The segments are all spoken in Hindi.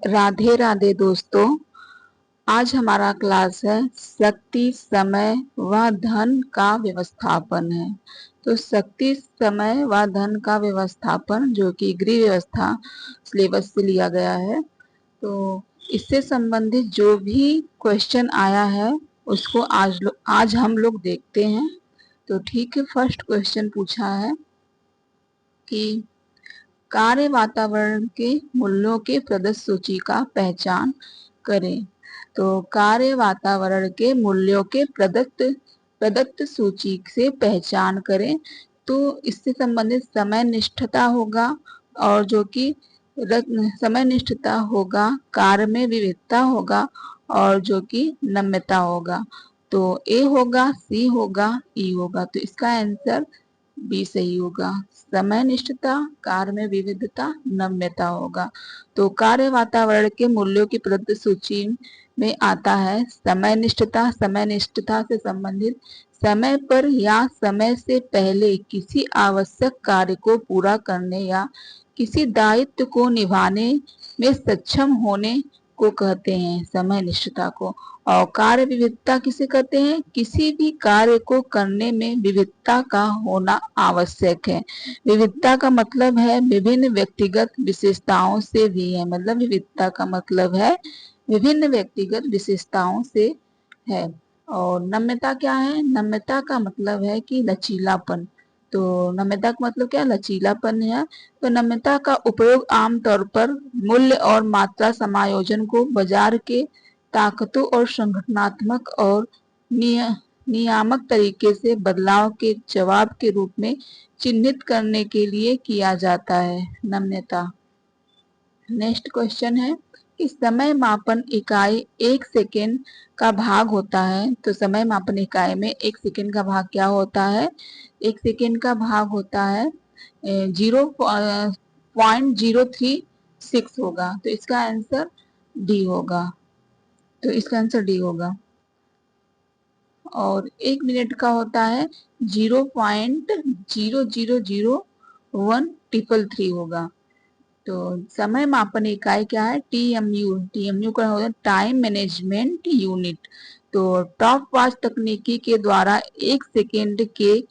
राधे राधे दोस्तों। आज हमारा क्लास है शक्ति, समय व धन का व्यवस्थापन है। तो शक्ति, समय व धन का व्यवस्थापन जो कि गृह व्यवस्था सिलेबस से लिया गया है, तो इससे संबंधित जो भी क्वेश्चन आया है उसको आज हम लोग देखते हैं। तो ठीक है, फर्स्ट क्वेश्चन पूछा है कि कार्य वातावरण के मूल्यों के प्रदत्त सूची का पहचान करें। तो कार्य वातावरण के मूल्यों के प्रदत्त सूची से पहचान करें। तो इससे संबंधित समय निष्ठता होगा, और जो कि समय निष्ठता होगा, कार्य में विविधता होगा, और जो कि नम्यता होगा। तो ए होगा, सी होगा, ई होगा। तो इसका आंसर बी सही होगा। समय निष्ठता, कार्य में विविधता, नम्यता होगा। तो कार्य वातावरण के मूल्यों की प्रदत्त सूची में आता है समय निष्ठता। समय निष्ठता से संबंधित समय पर या समय से पहले किसी आवश्यक कार्य को पूरा करने या किसी दायित्व को निभाने में सक्षम होने को कहते हैं समय निष्ठता को। और कार्य विविधता किसे कहते हैं? किसी भी कार्य को करने में विविधता का होना आवश्यक है। विविधता का मतलब है विभिन्न व्यक्तिगत विशेषताओं से भी है। मतलब विविधता का मतलब है विभिन्न व्यक्तिगत विशेषताओं से है। और नम्यता क्या है? नम्यता का मतलब है कि लचीलापन। तो नम्यता का मतलब क्या? लचीलापन है। तो नम्यता का उपयोग आमतौर पर मूल्य और मात्रा समायोजन को बाजार के ताकतों और संगठनात्मक और नियामक तरीके से बदलाव के जवाब के रूप में चिन्हित करने के लिए किया जाता है। नम्यता। नेक्स्ट क्वेश्चन है कि समय मापन इकाई 1 सेकेंड का भाग होता है। तो समय मापन इकाई में 1 सेकेंड का भाग क्या होता है? 1 सेकेंड का भाग होता है 0.036 होगा। तो इसका आंसर डी होगा। तो इसका आंसर डी होगा। और 1 मिनट का होता है 0.0001333 होगा। तो समय मापन इकाई क्या है? टीएमयू। टीएमयू का होता है टाइम मैनेजमेंट यूनिट। तो टॉप वाच तकनीकी के द्वारा 1 सेकेंड के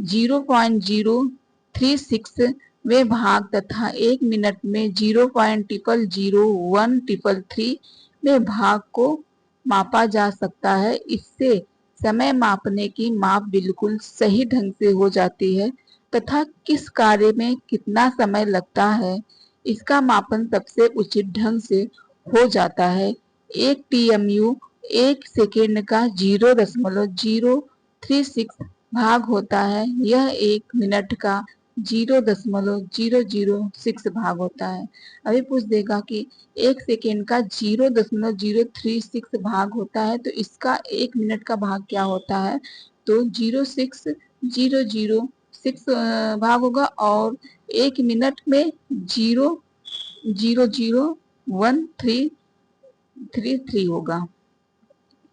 0.036 वे भाग तथा 1 मिनट में 0.00133 वे भाग को मापा जा सकता है। इससे समय मापने की माप बिल्कुल सही ढंग से हो जाती है तथा किस कार्य में कितना समय लगता है इसका मापन सबसे उचित ढंग से हो जाता है। एक टीएमयू 1 सेकेंड का 0.036 भाग होता है। यह 1 मिनट का 0.006 भाग होता है। अभी पूछ देगा कि 1 सेकेंड का 0.036 भाग होता है, तो इसका 1 मिनट का भाग क्या होता है? तो 0.006 भाग होगा, और 1 मिनट में 0.00133 होगा।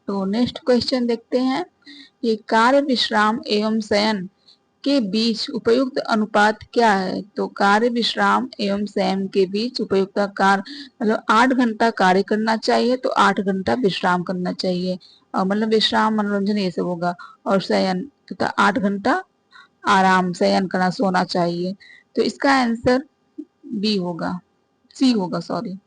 तो नेक्स्ट क्वेश्चन देखते हैं कि कार्य, विश्राम एवं शयन के बीच उपयुक्त अनुपात क्या है? तो कार्य, विश्राम एवं शयन के बीच उपयुक्त कार्य मतलब 8 घंटा कार्य करना चाहिए तो 8 घंटा विश्राम करना चाहिए। और मतलब विश्राम, मनोरंजन ये सब होगा। और शयन तथा 8 घंटा आराम, शयन करना, सोना चाहिए। तो इसका आंसर बी होगा, सी होगा, सॉरी,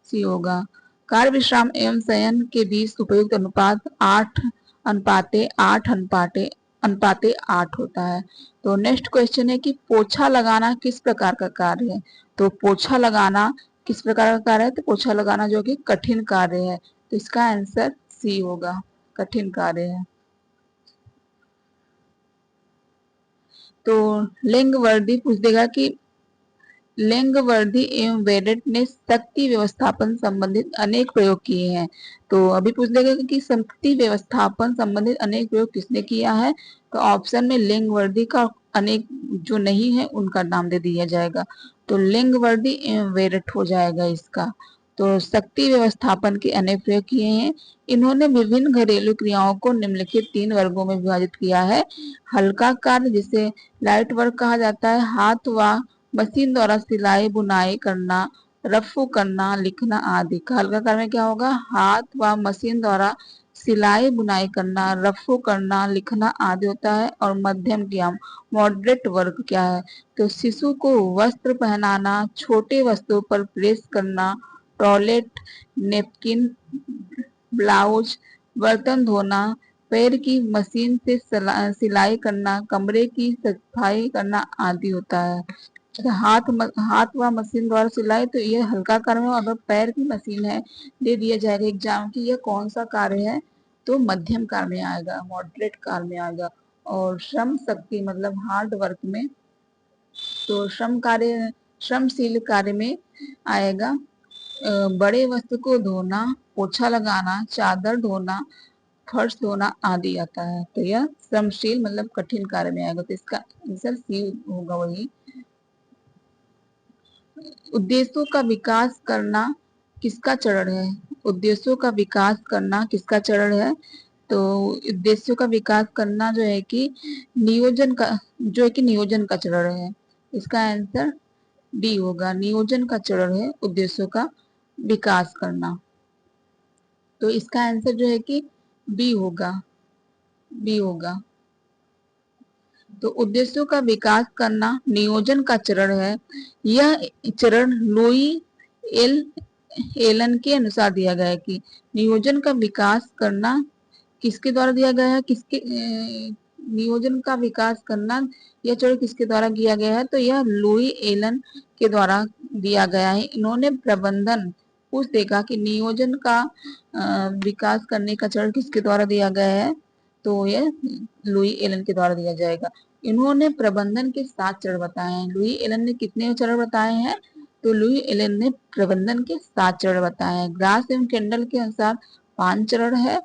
सी होगा। कार्य, विश्राम एवं शयन के बीच उपयुक्त अनुपात 8:8 होता है। तो नेक्स्ट क्वेश्चन है कि पोछा लगाना किस प्रकार का कार्य है? तो पोछा लगाना किस प्रकार का कार्य है? तो पोछा लगाना जो कि कठिन कार्य है। तो इसका आंसर सी होगा, कठिन कार्य है। तो लिंग वर्दी पूछ देगा कि लिंगवर्धी एवं वेडेट ने शक्ति व्यवस्थापन संबंधित अनेक प्रयोग किए हैं। तो अभी पूछ लेगा कि शक्ति व्यवस्थापन संबंधित अनेक प्रयोग किसने किया है? तो ऑप्शन में लिंगवर्धी का अनेक जो नहीं है उनका नाम दे दिया जाएगा। तो लिंगवर्धी एवं वेडेट हो जाएगा इसका। तो शक्ति व्यवस्थापन के अनेक प्रयोग किए हैं। इन्होंने विभिन्न घरेलू क्रियाओं को निम्नलिखित 3 वर्गों में विभाजित किया है। हल्का कार्य जिसे लाइट वर्क कहा जाता है, हाथ व मशीन द्वारा सिलाई बुनाई करना रफू करना, लिखना आदि। हल्का कार्य में क्या होगा? हाथ व मशीन द्वारा सिलाई बुनाई करना, रफू करना, लिखना आदि होता है। और मध्यम क्रिया मॉडरेट वर्क क्या है? तो शिशु को वस्त्र पहनाना, छोटे वस्तुओं पर प्रेस करना, टॉयलेट, नेपकिन, ब्लाउज, बर्तन धोना, पैर की मशीन से सिलाई करना, कमरे की सफाई करना आदि होता है। हाथ व मशीन द्वारा सिलाई, तो ये हल्का कार्य है। अगर पैर की मशीन है, दे दिया जाएगा एग्जाम की यह कौन सा कार्य है, तो मध्यम कार्य में आएगा, मॉडरेट कार्य में आएगा। और श्रम शक्ति मतलब हार्ड वर्क में, तो श्रमशील कार्य में आएगा। बड़े वस्तु को धोना, पोछा लगाना, चादर धोना, फर्श धोना आदि आता है। तो यह श्रमशील मतलब कठिन कार्य में आएगा। तो इसका आंसर सी होगा वही। उद्देश्यों का विकास करना किसका चरण है? उद्देश्यों का विकास करना किसका चरण है? तो उद्देश्यों का विकास करना जो है कि नियोजन का चरण है। इसका आंसर डी होगा, नियोजन का चरण है उद्देश्यों का विकास करना। तो इसका आंसर जो है कि बी होगा, बी होगा। तो उद्देश्यों का विकास करना नियोजन का चरण है। यह चरण लुई एलन के अनुसार दिया गया है कि नियोजन का विकास करना किसके द्वारा दिया गया है? नियोजन का विकास करना यह चरण किसके द्वारा किया गया है? तो यह लुई एलन के द्वारा दिया गया है। इन्होंने प्रबंधन पूछ देखा कि नियोजन का विकास करने का चरण किसके द्वारा दिया गया है, तो यह लुई एलन के द्वारा दिया जाएगा। इन्होंने प्रबंधन के 7 चरण बताए हैं। लुई एलन ने कितने चरण बताए हैं? तो लुई एलन ने प्रबंधन के 7 चरण बताए हैं। ग्रास एवं केंडल के अनुसार 5 चरण है।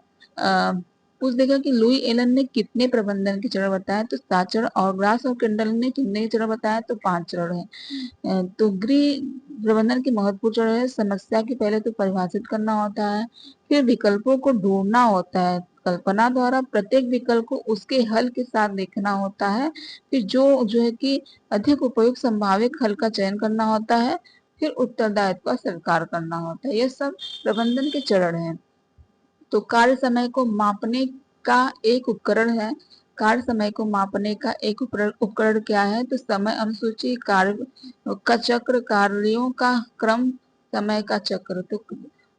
पूछ देगा कि लुई एलन ने कितने प्रबंधन के चरण बताए, तो 7 चरण। और ग्रास और केंडल ने कितने चरण बताए, तो 5 चरण है। तो गृह प्रबंधन के महत्वपूर्ण चरण है। समस्या के पहले तो परिभाषित करना होता है, फिर विकल्पों को ढूंढना होता है, कल्पना द्वारा प्रत्येक विकल्प को उसके हल के साथ देखना होता है, फिर जो है कि अधिक उपयुक्त संभावित हल का चयन करना होता है, फिर उत्तरदायित्व का स्वीकार करना होता है। यह सब प्रबंधन के चरण हैं। तो कार्य समय को मापने का एक उपकरण है। कार्य समय को मापने का एक उपकरण क्या है? तो समय अनुसूची, कार्य का चक्र, कार्यों का क्रम, समय का चक्र। तो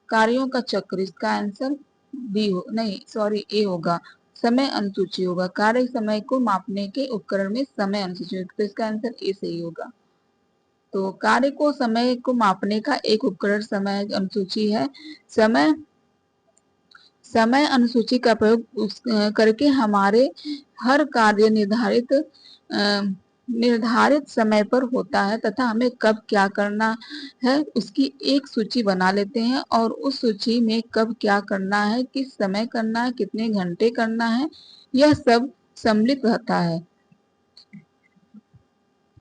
कार्यों का चक्र, इसका आंसर बी हो, नहीं सॉरी ए होगा, समय अनुसूची होगा। कार्य समय को मापने के उपकरण में समय अनुसूची, तो इसका आंसर ए सही होगा। तो कार्य को समय को मापने का एक उपकरण समय अनुसूची है। समय अनुसूची का प्रयोग करके हमारे हर कार्य निर्धारित समय पर होता है तथा हमें कब क्या करना है उसकी एक सूची बना लेते हैं, और उस सूची में कब क्या करना है, किस समय करना है, कितने घंटे करना है, यह सब सम्मिलित रहता है।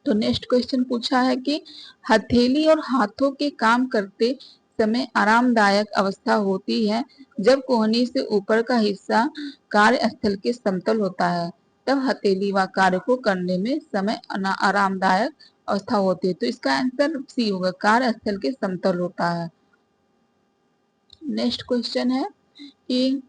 तो नेक्स्ट क्वेश्चन पूछा है कि हथेली और हाथों के काम करते समय आरामदायक अवस्था होती है जब कोहनी से ऊपर का हिस्सा कार्यस्थल के समतल होता है, तब हथेली व कार्य को करने में समय आरामदायक अवस्था होती है। तो इसका आंसर सी होगा, कार्यस्थल के समतल होता है। नेक्स्ट क्वेश्चन है कि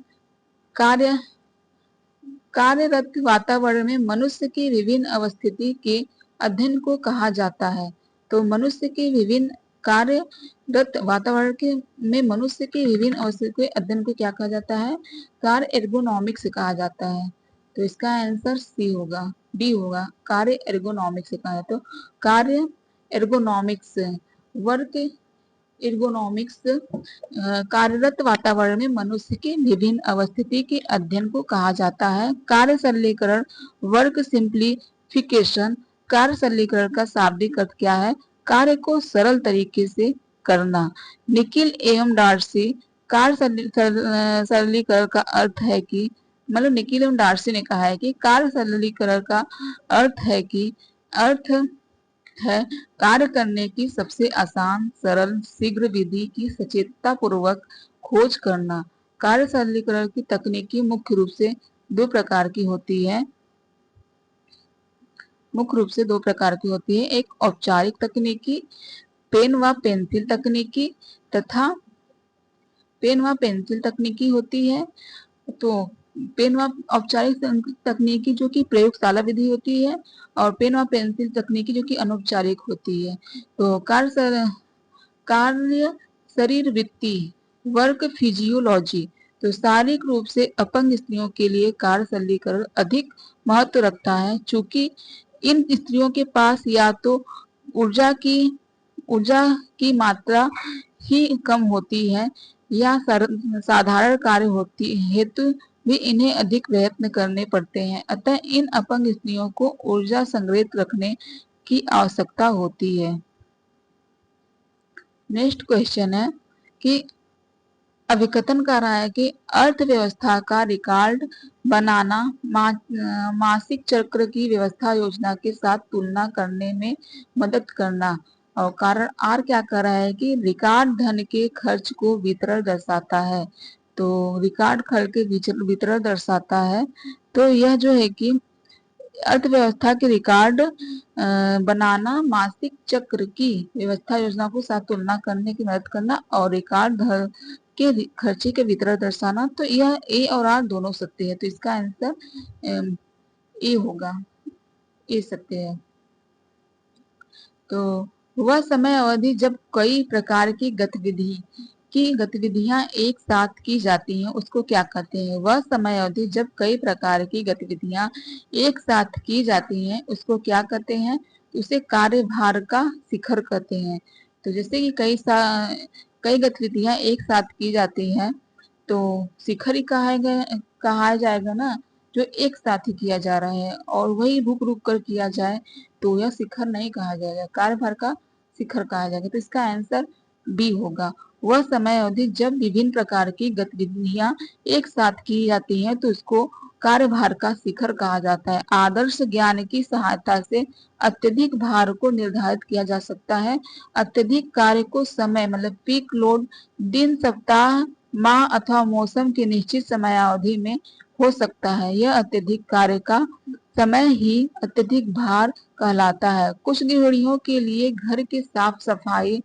कार्यरत वातावरण में मनुष्य की विभिन्न अवस्थिति के अध्ययन को कहा जाता है। तो मनुष्य के विभिन्न कार्यरत वातावरण के में मनुष्य के विभिन्न अवस्थिति के अध्ययन को क्या कहा जाता है? कार्य एर्गोनॉमिक्स कहा जाता है। तो इसका आंसर सी होगा, डी होगा, कार्य एर्गोनॉमिक्स कहा जाता है। तो कार्य एर्गोनॉमिक्स वर्क एर्गोनॉमिक्स कार्यरत वातावरण में मनुष्य की विभिन्न अवस्थिति के अध्ययन को कहा जाता है। कार्य सरलीकरण वर्क सिंप्लीफिकेशन, कार्य सरलीकरण का शाब्दिक अर्थ क्या है? कार्य को सरल तरीके से करना। निखिल एवं डार्सी, कार्य सरलीकरण का अर्थ है कि मतलब निखिल एवं डार्सी ने कहा है कि कार्य सरलीकरण का अर्थ है कार्य करने की सबसे आसान, सरल, शीघ्र विधि की सचेतता पूर्वक खोज करना। कार्य सरलीकरण की तकनीकी मुख्य रूप से दो प्रकार की होती है। एक औपचारिक तकनीकी पेन व पेंसिल तकनीकी तथा पेन व पेंसिल तकनीकी होती है। तो पेन व औपचारिक तकनीकी जो कि प्रयोगशाला विधि होती है, और पेन व पेंसिल तकनीकी जो कि अनौपचारिक होती है। तो कार्य शरीर वृत्ति, वर्क फिजियोलॉजी। तो शारीरिक रूप से अपंग स्त्रियों के लिए कार्य सरलीकरण अधिक महत्व रखता है, चूंकि इन स्त्रियों के पास या तो ऊर्जा की मात्रा ही कम होती है, या साधारण कार्य होती हेतु भी इन्हें अधिक प्रयत्न करने पड़ते हैं। अतः इन अपंग स्त्रियों को ऊर्जा संग्रहित रखने की आवश्यकता होती है। नेक्स्ट क्वेश्चन है कि अभिकथन कर रहा है कि अर्थव्यवस्था का रिकॉर्ड बनाना मासिक चक्र की व्यवस्था योजना के साथ तुलना करने में मदद करना। और कारण आर क्या कर रहा है कि रिकॉर्ड धन के खर्च को वितरण दर्शाता है। तो रिकॉर्ड खर्च के वितरण दर्शाता है। तो यह जो है कि अर्थव्यवस्था के रिकॉर्ड बनाना, मासिक चक्र की व्यवस्था योजना को साथ तुलना करने की मदद करना, और रिकॉर्ड धन के खर्चे के वितरण दर्शाना। तो यह ए और आर दोनों सत्य है, तो इसका आंसर ए होगा, ए सत्य है। तो वह समय अवधि जब कई प्रकार की गतिविधियां एक साथ की जाती हैं उसको क्या कहते हैं? वह समय अवधि जब कई प्रकार की गतिविधियां एक साथ की जाती हैं उसको क्या कहते हैं? उसे कार्यभार का शिखर कहते हैं। तो जैसे कि कई गतिविधियां एक साथ की जाती हैं तो शिखर ही कहा जाएगा ना, जो एक साथ ही किया जा रहा है, और वही रुक रुक कर किया जाए तो यह शिखर नहीं कहा जाएगा, कार्यभार का शिखर कहा जाएगा। तो इसका आंसर बी होगा। वह समय अवधि जब विभिन्न प्रकार की गतिविधियां एक साथ की जाती हैं तो इसको कार्यभार का शिखर कहा जाता है। आदर्श ज्ञान की सहायता से अत्यधिक भार को निर्धारित किया जा सकता है। अत्यधिक कार्य को समय मतलब पीक लोड दिन, सप्ताह, माह अथवा मौसम की निश्चित समयावधि में हो सकता है। यह अत्यधिक कार्य का समय ही अत्यधिक भार कहलाता है। कुछ गृहिणियों के लिए घर की साफ सफाई,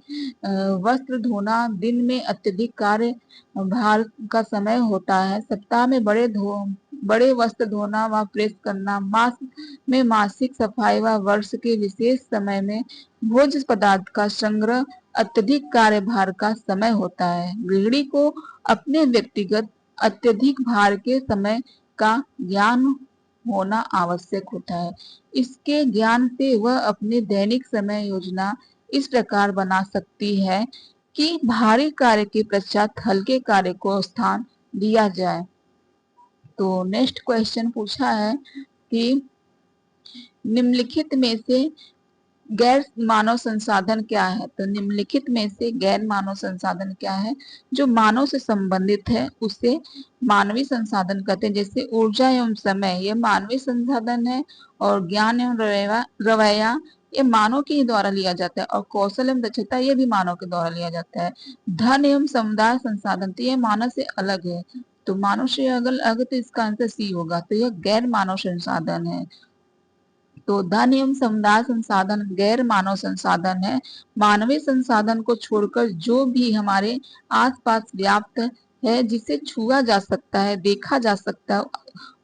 वस्त्र धोना दिन में अत्यधिक कार्य भार का समय होता है। सप्ताह में बड़े वस्त्र धोना व प्रेस करना, मास में मासिक सफाई व वर्ष के विशेष समय में भोज्य पदार्थ का संग्रह अत्यधिक कार्यभार का समय होता है। गृहिणी को अपने व्यक्तिगत अत्यधिक भार के समय का ज्ञान होना आवश्यक होता है। इसके ज्ञान से वह अपने दैनिक समय योजना इस प्रकार बना सकती है कि भारी कार्य के पश्चात हल्के कार्य को स्थान दिया जाए। तो नेक्स्ट क्वेश्चन पूछा है कि निम्नलिखित में से गैर मानव संसाधन क्या है? तो निम्नलिखित में से गैर मानव संसाधन क्या है? जो मानव से संबंधित है उसे मानवीय संसाधन कहते हैं। जैसे ऊर्जा एवं समय ये मानवीय संसाधन है, और ज्ञान एवं रवैया ये मानव के द्वारा लिया जाता है, और कौशल एवं दक्षता ये भी मानव के द्वारा लिया जाता है। धन एवं समुदाय संसाधन तो ये मानव से अलग है, तो मानव से अलग, तो इसका आंसर सी होगा। तो यह गैर मानव संसाधन है। तो धन एवं समुदाय संसाधन गैर मानव संसाधन है। मानवीय संसाधन को छोड़कर जो भी हमारे आसपास व्याप्त है, जिसे छुआ जा सकता है, देखा जा सकता है,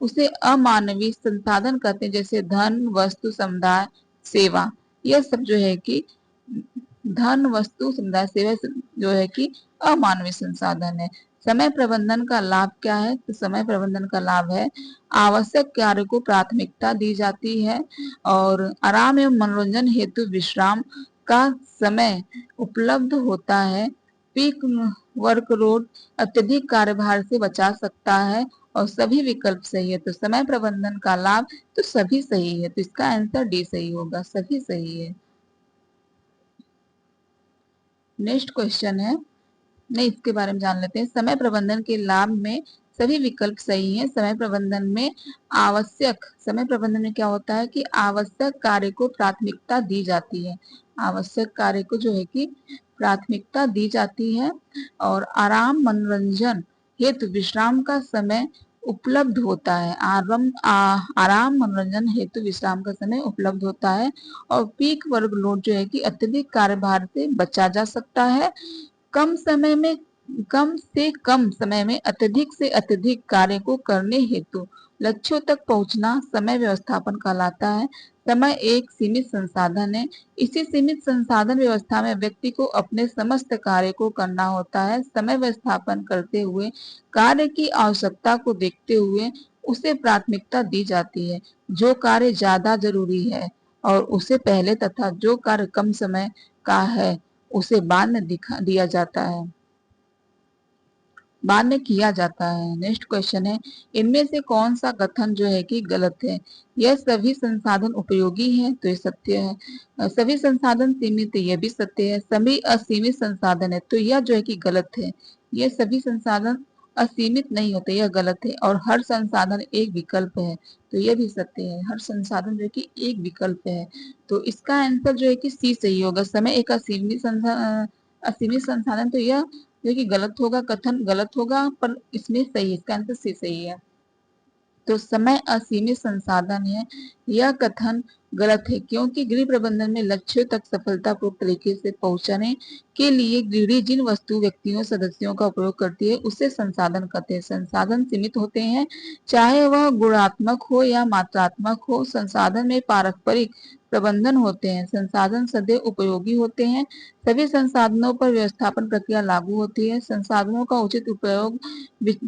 उसे अमानवीय संसाधन कहते हैं। जैसे धन, वस्तु, समुदाय, सेवा, यह सब जो है कि धन, वस्तु, समुदाय, सेवा जो है कि अमानवीय संसाधन है। समय प्रबंधन का लाभ क्या है? तो समय प्रबंधन का लाभ है आवश्यक कार्य को प्राथमिकता दी जाती है, और आराम एवं मनोरंजन हेतु विश्राम का समय उपलब्ध होता है। पीक वर्कलोड अत्यधिक कार्यभार से बचा सकता है, और सभी विकल्प सही है। तो समय प्रबंधन का लाभ तो सभी सही है, तो इसका आंसर डी सही होगा, सभी सही है। नेक्स्ट क्वेश्चन है, नहीं इसके बारे में जान लेते हैं। समय प्रबंधन के लाभ में सभी विकल्प सही हैं। समय प्रबंधन में क्या होता है कि आवश्यक कार्य को प्राथमिकता दी जाती है। आवश्यक कार्य को जो है कि प्राथमिकता दी जाती है, और आराम मनोरंजन हेतु विश्राम का समय उपलब्ध होता है। आराम मनोरंजन हेतु विश्राम का समय उपलब्ध होता है। और पीक वर्कलोड जो है कि अत्यधिक कार्यभार से बचा जा सकता है। कम समय में कम से कम समय में अत्यधिक से अत्यधिक कार्य को करने हेतु लक्ष्यों तक पहुंचना समय व्यवस्थापन कहलाता है। समय एक सीमित संसाधन है। इसी सीमित संसाधन व्यवस्था में व्यक्ति को अपने समस्त कार्य को करना होता है। समय व्यवस्थापन करते हुए कार्य की आवश्यकता को देखते हुए उसे प्राथमिकता दी जाती है। जो कार्य ज्यादा जरूरी है और उसे पहले तथा जो कार्य कम समय का है उसे बाद में दिया जाता है, बाद में किया जाता है। नेक्स्ट क्वेश्चन है, इनमें से कौन सा कथन जो है कि गलत है? यह सभी संसाधन उपयोगी है, तो ये सत्य है। सभी संसाधन सीमित है, यह भी सत्य है। सभी असीमित संसाधन है, तो यह जो है कि गलत है। यह सभी संसाधन असीमित नहीं होते, यह गलत है। और हर संसाधन एक विकल्प है, तो यह भी सत्य है। हर संसाधन जो है कि एक विकल्प है, तो इसका आंसर जो है कि सी सही होगा। समय एक असीमित संसाधन, तो यह जो कि गलत होगा, कथन गलत होगा, पर इसमें सही है, इसका आंसर सी सही है। तो समय असीमित संसाधन है, यह कथन गलत है, क्योंकि गृह प्रबंधन में लक्ष्यों तक सफलतापूर्वक तरीके से पहुंचने के लिए गृहिणी जिन वस्तु व्यक्तियों सदस्यों का उपयोग करती है उसे संसाधन कहते हैं। संसाधन सीमित होते हैं, चाहे वह गुणात्मक हो या मात्रात्मक हो। संसाधन में पारस्परिक प्रबंधन होते हैं। संसाधन सदैव उपयोगी होते हैं। सभी संसाधनों पर व्यवस्थापन प्रक्रिया लागू होती है। संसाधनों का उचित उपयोग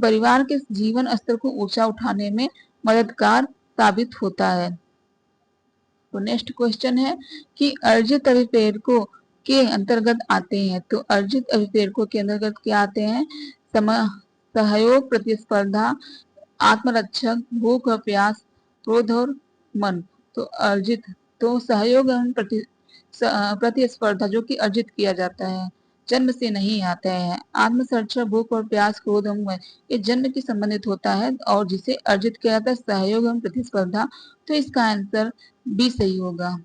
परिवार के जीवन स्तर को ऊंचा उठाने में मददगार साबित होता है। तो नेक्स्ट क्वेश्चन है कि अर्जित अभिप्रेरकों के अंतर्गत आते हैं। तो अर्जित अभिप्रेरकों के अंतर्गत क्या आते हैं? सहयोग, प्रतिस्पर्धा, आत्मरक्षक, भूख और प्यास, क्रोध और मन। तो अर्जित, तो सहयोग एवं प्रतिस्पर्धा जो कि अर्जित किया जाता है, जन्म से नहीं आता है। आत्मसंरक्षण, भूख और प्यास, क्रोध एवं ये जन्म की संबंधित होता है, और जिसे अर्जित किया जाता है सहयोग एवं प्रतिस्पर्धा। तो इसका आंसर बी सही होगा।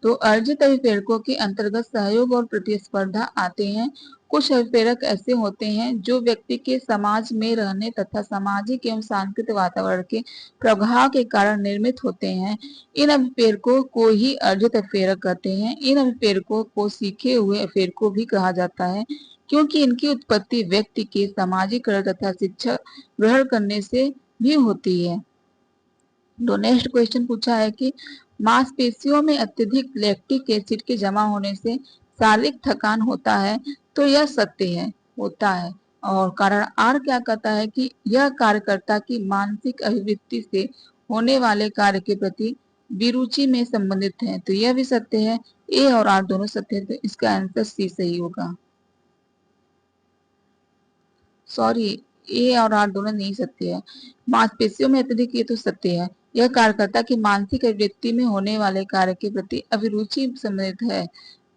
तो अर्जित अभिप्रेरकों के अंतर्गत सहयोग और प्रतिस्पर्धा आते हैं। कुछ अभिप्रेरक ऐसे होते हैं जो व्यक्ति के समाज में रहने तथा सामाजिक एवं सांस्कृतिक वातावरण के प्रभाव के कारण निर्मित होते हैं। इन अभिप्रेरकों को ही अर्जित अभिप्रेरक कहते हैं। इन अभिप्रेरकों को सीखे हुए अभिप्रेरकों भी कहा जाता है, क्योंकि इनकी उत्पत्ति व्यक्ति के सामाजिकरण तथा शिक्षा ग्रहण करने से भी होती है। तो नेक्स्ट क्वेश्चन पूछा है कि मांसपेशियों में अत्यधिक लैक्टिक एसिड के जमा होने से शारीरिक थकान होता है, तो यह सत्य है, होता है। और कारण आर क्या कहता है कि यह कार्यकर्ता की मानसिक अभिवृत्ति से होने वाले कार्य के प्रति विरुचि में संबंधित है, तो यह भी सत्य है। ए और आर दोनों सत्य है, तो इसका आंसर सी सही होगा। सॉरी, ए और आर दोनों नहीं सत्य है। मांसपेशियों में अत्यधिक, ये तो सत्य है। यह कार्यकर्ता की मानसिक अभिव्यक्ति में होने वाले कार्य के प्रति अभिरुचि संबंधित है,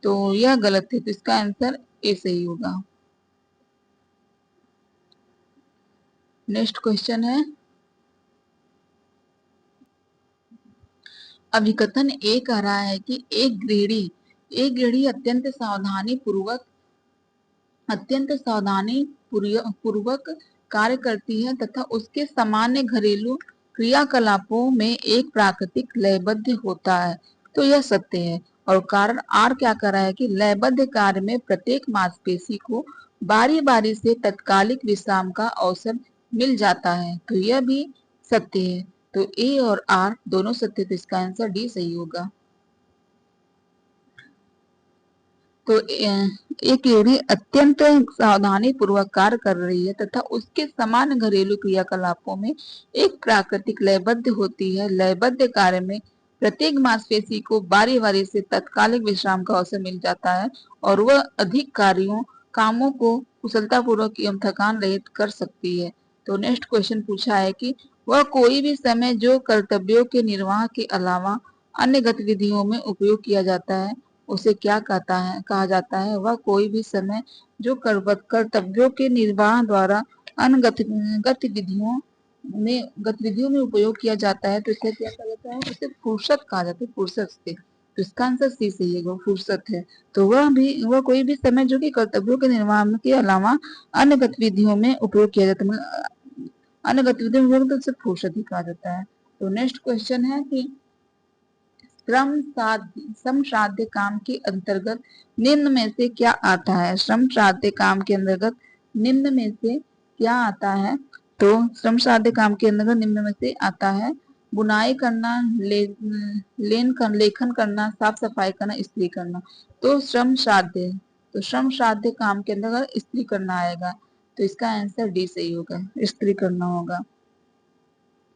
तो यह गलत है, तो इसका आंसर ए सही होगा। नेक्स्ट क्वेश्चन है, अभिकथन ए कह रहा है कि एक गृहिणी अत्यंत सावधानी पूर्वक कार्य करती है तथा उसके सामान्य घरेलू क्रियाकलापों में एक प्राकृतिक लयबद्ध होता है, तो यह सत्य है। और कारण आर क्या कर रहा है कि लयबद्ध कार्य में प्रत्येक मांसपेशी को बारी बारी से तत्कालिक विश्राम का अवसर मिल जाता है, तो यह भी सत्य है। तो ए और आर दोनों सत्य, तो इसका आंसर डी सही होगा। तो एक एड़ी अत्यंत सावधानी पूर्वक कार्य कर रही है तथा उसके समान घरेलू क्रियाकलापों में एक प्राकृतिक लयबद्ध होती है। लयबद्ध कार्य में प्रत्येक मांसपेशी को बारी बारी से तत्कालिक विश्राम का अवसर मिल जाता है और वह अधिक कामों को कुशलतापूर्वक एवं थकान रहित कर सकती है। तो नेक्स्ट क्वेश्चन पूछा है कि वह कोई भी समय जो कर्तव्यों के निर्वाह के अलावा अन्य गतिविधियों में उपयोग किया जाता है उसे क्या कहा जाता है? वह कोई भी समय जो कर्तव्यों के निर्वाह द्वारा अन्य गतिविधियों में उपयोग किया जाता है, तो इसे क्या कहा जाता है? उसे फुर्सत कहा जाता है, फुर्सत से। तो इसका आंसर सी सही है, वो फुर्सत है। तो वह कोई भी समय जो कि कर्तव्यों के निर्वाह के अलावा अन्य गतिविधियों में उपयोग किया जाता है, अन्य गतिविधियों में तो उसे फुर्सत कहा जाता है। तो नेक्स्ट क्वेश्चन है कि श्रम साध्य काम के अंतर्गत निम्न में से क्या आता है? श्रम साध्य काम के अंतर्गत निम्न में से क्या आता है? तो श्रम साध्य काम के अंतर्गत निम्न में से आता है बुनाई करना, लेखन करना, साफ सफाई करना, इस्त्री करना। तो श्रम साध्य काम के अंतर्गत इस्त्री करना आएगा। तो इसका आंसर डी सही होगा, इस्त्री करना होगा।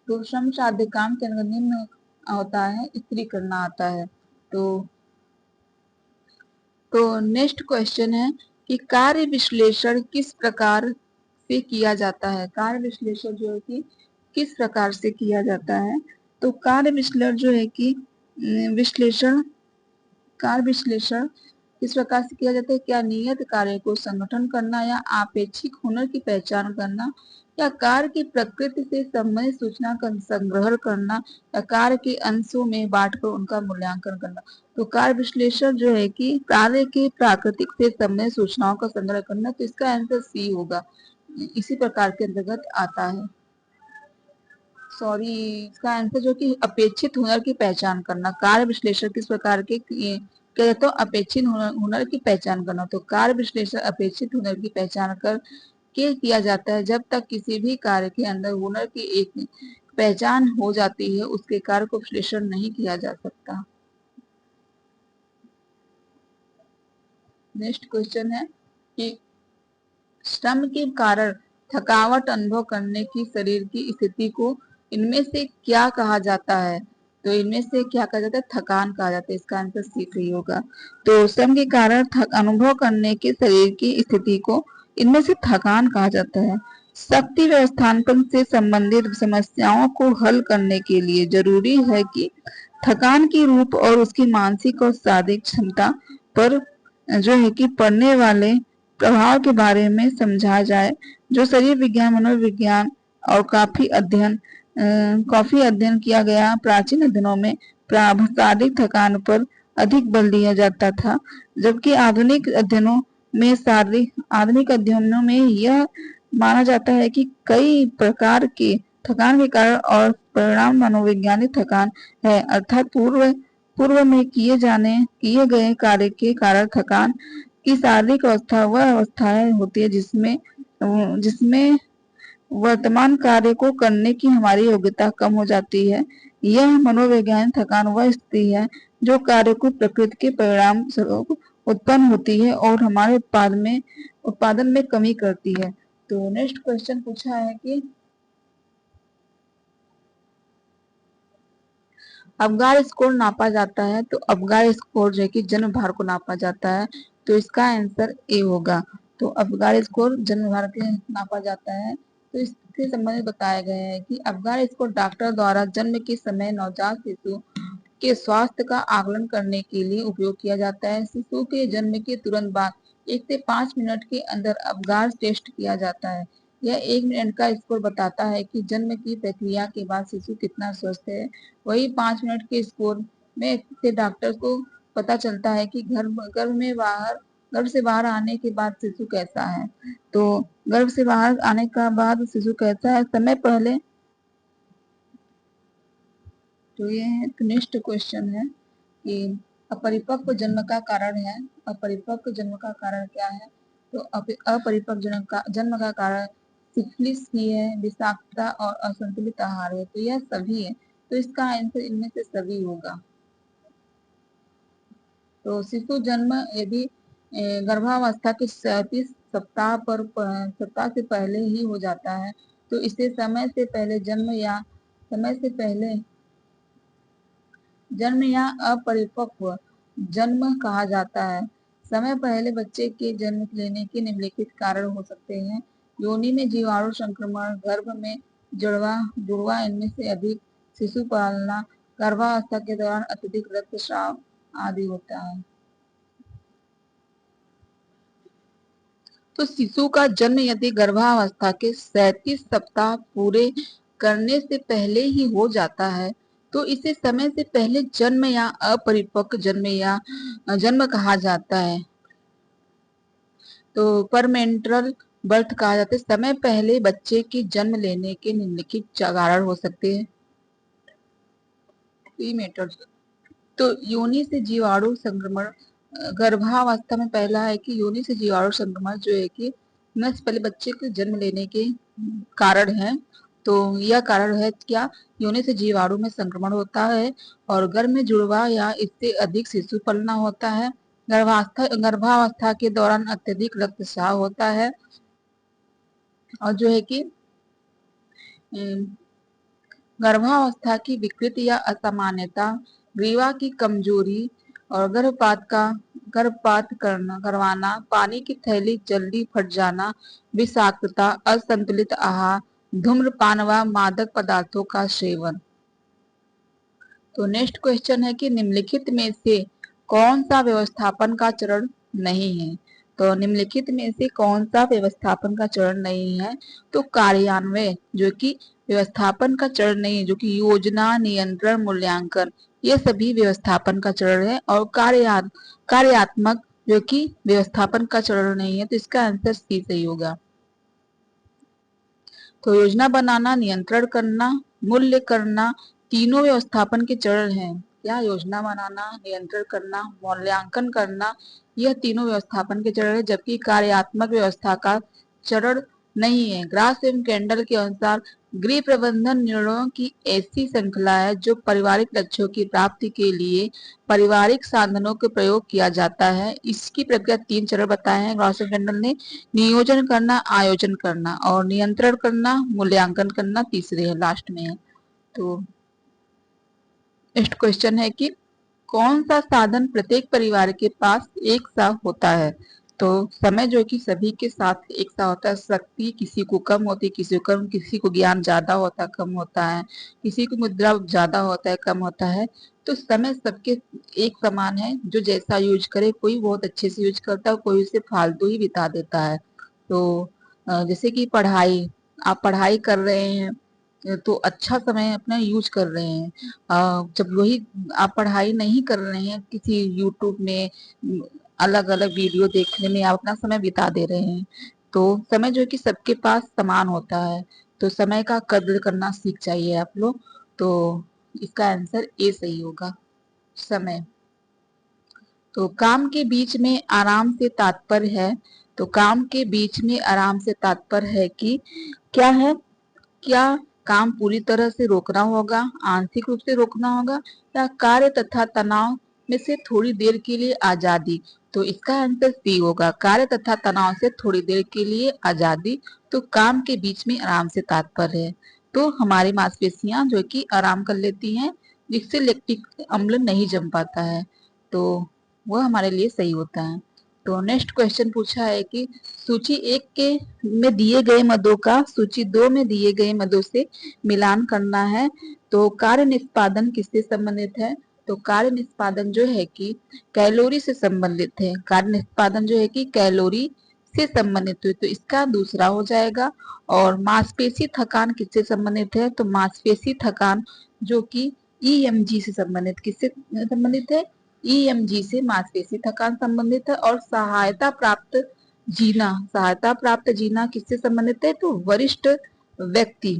तो श्रम साध्य काम के अंतर्गत निम्न होता है, इस्त्री करना आता है। तो नेक्स्ट क्वेश्चन है कि कार्य विश्लेषण किस प्रकार से किया जाता है? कार्य विश्लेषण जो है कि किस प्रकार से किया जाता है? तो कार्य विश्लेषण जो है कि कार्य विश्लेषण किस प्रकार से किया जाता है? क्या नियत कार्य को संगठन करना, या आपेक्षिक हुनर की पहचान करना, या कार्य की प्रकृति से संबंधित सूचना का संग्रह करना, या कार्य के अंशों में बांटकर उनका मूल्यांकन करना। तो कार्य विश्लेषण जो है कि कार्य की प्राकृतिक से संबंधित सूचनाओं का संग्रह करना। तो इसका आंसर सी होगा, इसी प्रकार के अंतर्गत आता है। सॉरी, इसका आंसर जो कि अपेक्षित हुनर की पहचान करना। कार्य विश्लेषण किस प्रकार के क्या कहते हैं? अपेक्षित हुनर की पहचान करना। तो कार्य विश्लेषण अपेक्षित हुनर की पहचान कर के किया जाता है। जब तक किसी भी कार्य के अंदर हुनर की एक पहचान हो जाती है, उसके कार्य को विश्लेषण नहीं किया जा सकता। नेक्स्ट क्वेश्चन है कि श्रम के कारण थकावट अनुभव करने की शरीर की स्थिति को इनमें से क्या कहा जाता है? तो इनमें से क्या कहा जाता है? थकान कहा जाता है। इसका आंसर सी सही होगा। तो श्रम के कारण अनुभव करने के शरीर की स्थिति को इनमें से थकान कहा जाता है। शक्ति व्यवस्थापन से संबंधित समस्याओं को हल करने के लिए जरूरी है कि थकान की रूप और उसकी मानसिक और शारीरिक क्षमता पर जो है कि पड़ने वाले प्रभाव के बारे में समझा जाए, जो शरीर विज्ञान, मनोविज्ञान और काफी अध्ययन किया गया। प्राचीन अध्ययनों में शारीरिक थकान पर अधिक बल दिया जाता था, जबकि आधुनिक अध्ययनों में यह माना जाता है कि कई प्रकार के थकान के कारण और परिणाम मनोवैज्ञानिक थकान है, अर्थात पूर्व में किए गए कार्य के कारण थकान की शारीरिक अवस्था वह अवस्थाएं होती है जिसमें वर्तमान कार्य को करने की हमारी योग्यता कम हो जाती है। यह मनोवैज्ञानिक थकान वह स्थिति है जो कार्य को प्रकृति के परिणाम स्वरूप उत्पन्न होती है और हमारे उत्पादन में कमी करती है। तो नेक्स्ट क्वेश्चन पूछा है कि अवगार स्कोर नापा जाता है। तो अवगार स्कोर जो है कि जन्म भार को नापा जाता है। तो इसका आंसर ए होगा। तो अवगार स्कोर जन्म भार के नापा जाता है। तो इसके संबंधित बताया गया है कि अवगार स्कोर डॉक्टर द्वारा जन्म के समय नवजात शिशु के स्वास्थ्य का आकलन करने के लिए उपयोग किया जाता है। शिशु के जन्म के तुरंत बाद 1 से 5 मिनट के अंदर अवगार टेस्ट किया जाता है। यह 1 मिनट का स्कोर बताता है कि जन्म की प्रक्रिया के बाद शिशु कितना स्वस्थ है। वही 5 मिनट के स्कोर में से डॉक्टर को पता चलता है कि गर्भ से बाहर आने के बाद शिशु कैसा है। तो गर्भ से बाहर आने का बाद शिशु कैसा है समय पहले। तो ये नेक्स्ट क्वेश्चन है कि अपरिपक्व जन्म का कारण है। अपरिपक्व जन्म का कारण क्या है? तो अपरिपक्व जन्म का कारण सिफिलिस ही है, विषाक्तता और असंतुलित आहार है। तो यह सभी है। तो इसका आंसर इनमें से सभी होगा। तो शिशु जन्म यदि गर्भावस्था के 37 सप्ताह से पहले ही हो जाता है, तो इसे समय से पहले जन्म या अपरिपक्व जन्म कहा जाता है। समय पहले बच्चे के जन्म लेने के निम्नलिखित कारण हो सकते हैं: योनि में जीवाणु संक्रमण, गर्भ में जुड़वा इनमें से अधिक, शिशु पालना, गर्भावस्था के दौरान अत्यधिक रक्तस्राव आदि होता है। तो शिशु का जन्म यदि गर्भावस्था के 37 सप्ताह पूरे करने से पहले ही हो जाता है, तो इसे समय से पहले जन्म या अपरिपक्व जन्म कहा जाता है। तो परमेंटल बर्थ कहा जाता है। समय पहले बच्चे के जन्म लेने के निम्नलिखित कारण हो सकते हैं। प्रीमेटर, तो योनि से जीवाणु संक्रमण, गर्भावस्था में पहला है कि योनि से जीवाणु संक्रमण जो है कि समय से पहले बच्चे के जन्म लेने के कारण है। तो यह कारण है क्या, योनि से जीवाणु में संक्रमण होता है और गर्भ में जुड़वा या इससे अधिक शिशु पलना होता है। गर्भावस्था के दौरान अत्यधिक रक्तस्राव होता है और जो है कि गर्भावस्था की विकृति या असामान्यता, ग्रीवा की कमजोरी और गर्भपात करवाना, पानी की थैली जल्दी फट जाना, विषाक्तता, असंतुलित आहार, धूम्रपान व मादक पदार्थों का सेवन। तो नेक्स्ट क्वेश्चन है कि निम्नलिखित में से कौन सा व्यवस्थापन का चरण नहीं है। तो निम्नलिखित में से कौन सा व्यवस्थापन का चरण नहीं है, तो कार्यान्वयन जो कि व्यवस्थापन का चरण नहीं है, जो कि योजना, नियंत्रण, मूल्यांकन, ये सभी व्यवस्थापन का चरण है। और कार्यात्मक जो कि व्यवस्थापन का चरण नहीं है, तो इसका आंसर सी सही होगा। तो योजना बनाना, नियंत्रण करना, मूल्य करना, तीनों व्यवस्थापन के चरण हैं। क्या, योजना बनाना, नियंत्रण करना, मूल्यांकन करना, यह तीनों व्यवस्थापन के चरण है, जबकि कार्यात्मक व्यवस्था का चरण नहीं है। ग्रास एवं कैंडल के अनुसार गृह प्रबंधन निर्णयों की ऐसी श्रृंखला है जो पारिवारिक लक्ष्यों की प्राप्ति के लिए पारिवारिक साधनों के प्रयोग किया जाता है। इसकी प्रक्रिया 3 चरण बताए हैं ग्रास एवं कैंडल ने। नियोजन करना, आयोजन करना और नियंत्रण करना, मूल्यांकन करना तीसरे है, लास्ट में है। तो नेक्स्ट क्वेश्चन है कि कौन सा साधन प्रत्येक परिवार के पास एक सा होता है। तो समय जो कि सभी के साथ एक सा होता है। शक्ति किसी को कम होती है, किसी को कम, किसी को ज्ञान ज्यादा होता है, कम होता है, किसी को मुद्रा ज्यादा होता है, कम होता है। तो समय सबके एक समान है, जो जैसा यूज करे, कोई बहुत अच्छे से यूज करता है, कोई उसे फालतू ही बिता देता है। तो जैसे कि पढ़ाई, आप पढ़ाई कर रहे हैं तो अच्छा समय अपना यूज कर रहे हैं। जब वही आप पढ़ाई नहीं कर रहे हैं, किसी यूट्यूब में अलग अलग वीडियो देखने में आप अपना समय बिता दे रहे हैं। तो समय जो है कि सबके पास समान होता है, तो समय का कद्र करना सीख जाइए आप लोग। तो इसका आंसर ए सही होगा, समय। तो काम के बीच में आराम से तात्पर्य है। तो काम के बीच में आराम से तात्पर्य है कि क्या है, क्या काम पूरी तरह से रोकना होगा, आंशिक रूप से रोकना होगा, या कार्य तथा तनाव में से थोड़ी देर के लिए आजादी। तो इसका आंसर सी होगा, कार्य तथा तनाव से थोड़ी देर के लिए आजादी। तो काम के बीच में आराम से तात्पर्य है। तो हमारी मांसपेशियां जो कि आराम कर लेती हैं, जिससे लैक्टिक अम्ल नहीं जम पाता है, तो वह हमारे लिए सही होता है। तो नेक्स्ट क्वेश्चन पूछा है कि सूची 1 के में दिए गए मदों का सूची 2 में दिए गए मदों से मिलान करना है। तो कार्य निष्पादन किससे संबंधित है। तो कार्य निष्पादन जो है कि कैलोरी से संबंधित है। कार्य निष्पादन जो है कि कैलोरी से संबंधित है, तो इसका दूसरा हो जाएगा। और मांसपेशी थकान किससे संबंधित है। तो मांसपेशी थकान जो कि ईएमजी से संबंधित, किससे संबंधित है, ईएमजी से मांसपेशी थकान संबंधित है। और सहायता प्राप्त जीना किससे संबंधित है। तो वरिष्ठ व्यक्ति,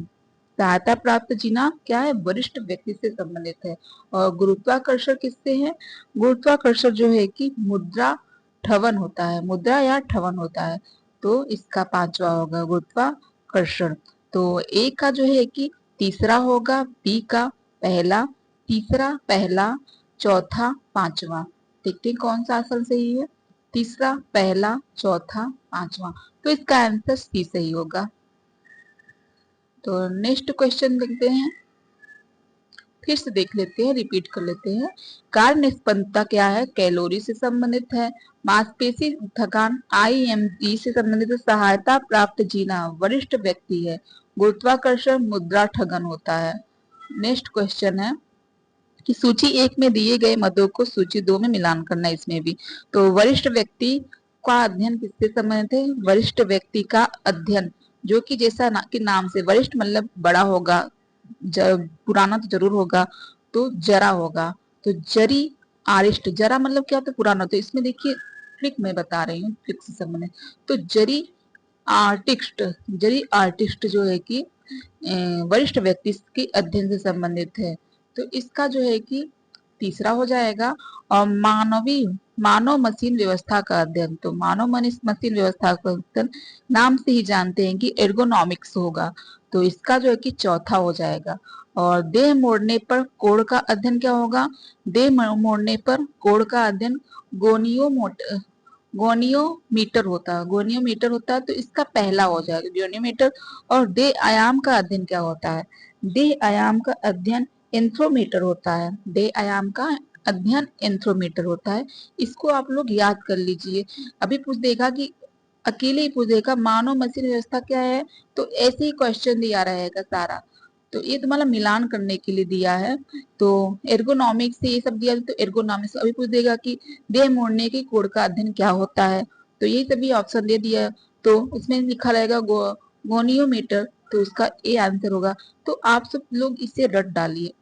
सहायता प्राप्त जीना क्या है, वरिष्ठ व्यक्ति से संबंधित है। और गुरुत्वाकर्षण किससे है। गुरुत्वाकर्षण जो है कि मुद्रा ठवन होता है, मुद्रा या ठवन होता है। तो इसका 5वां होगा गुरुत्वाकर्षण। तो ए का जो है कि तीसरा होगा, बी का पहला, तीसरा पहला, चौथा पांचवा। देखते हैं कौन सा आंसर सही है, तीसरा पहला चौथा पांचवा। तो इसका आंसर सी सही होगा। तो नेक्स्ट क्वेश्चन देखते हैं, फिर से देख लेते हैं, रिपीट कर लेते हैं। कार्य निष्पन्नता क्या है, कैलोरी से संबंधित है। मांसपेशी थकान आईएमपी से संबंधित है। सहायता प्राप्त जीना वरिष्ठ व्यक्ति है। गुरुत्वाकर्षण मुद्रा ठगन होता है। नेक्स्ट क्वेश्चन है कि सूची 1 में दिए गए मदों को सूची 2 में मिलान करना है। इसमें भी तो वरिष्ठ व्यक्ति का अध्ययन किससे संबंधित है। वरिष्ठ व्यक्ति का अध्ययन जो कि जैसा कि नाम से वरिष्ठ मतलब बड़ा होगा, पुराना तो जरूर होगा, तो जरा होगा। तो जरी आरिष्ट, जरा मतलब क्या होता है, पुराना। तो इसमें देखिए ट्रिक मैं बता रही हूँ, ट्रिक से संबंधित। तो जरी आर्टिस्ट, जरी आर्टिस्ट जो है कि वरिष्ठ व्यक्ति के अध्ययन से संबंधित है, तो इसका जो है कि तीसरा हो जाएगा। और मानव मशीन व्यवस्था का अध्ययन, तो मानव मशीन व्यवस्था का अध्ययन नाम से ही जानते हैं कि एर्गोनॉमिक्स होगा, तो इसका जो है कि चौथा हो जाएगा। और देह मोड़ने पर कोण का अध्ययन क्या होगा? देह मोड़ने पर कोण का अध्ययन गोनियोमीटर होता है, गोनियोमीटर होता है, तो इसका पहला हो जाएगा गोनियोमीटर। और देह आयाम का अध्ययन क्या होता है? देह आयाम का अध्ययन एंथ्रोमीटर होता है, देह आयाम का अध्ययन एंथ्रोमीटर होता है। इसको आप लोग याद कर लीजिए। अभी पूछ देगा कि अकेले ही पूछ देगा मानव मशीन व्यवस्था क्या है, तो ऐसे ही क्वेश्चन दिया रहेगा सारा, तो ये तुम्हारा मिलान करने के लिए दिया है। तो एर्गोनॉमिक्स से ये सब दिया, तो एर्गोनॉमिक्स अभी पूछ देगा कि देह मोड़ने के कोण का अध्ययन क्या होता है, तो ये सभी ऑप्शन दे दिया, तो उसमें लिखा रहेगा गोनियोमीटर, तो उसका ए आंसर होगा। तो आप सब लोग इसे रट डालिए,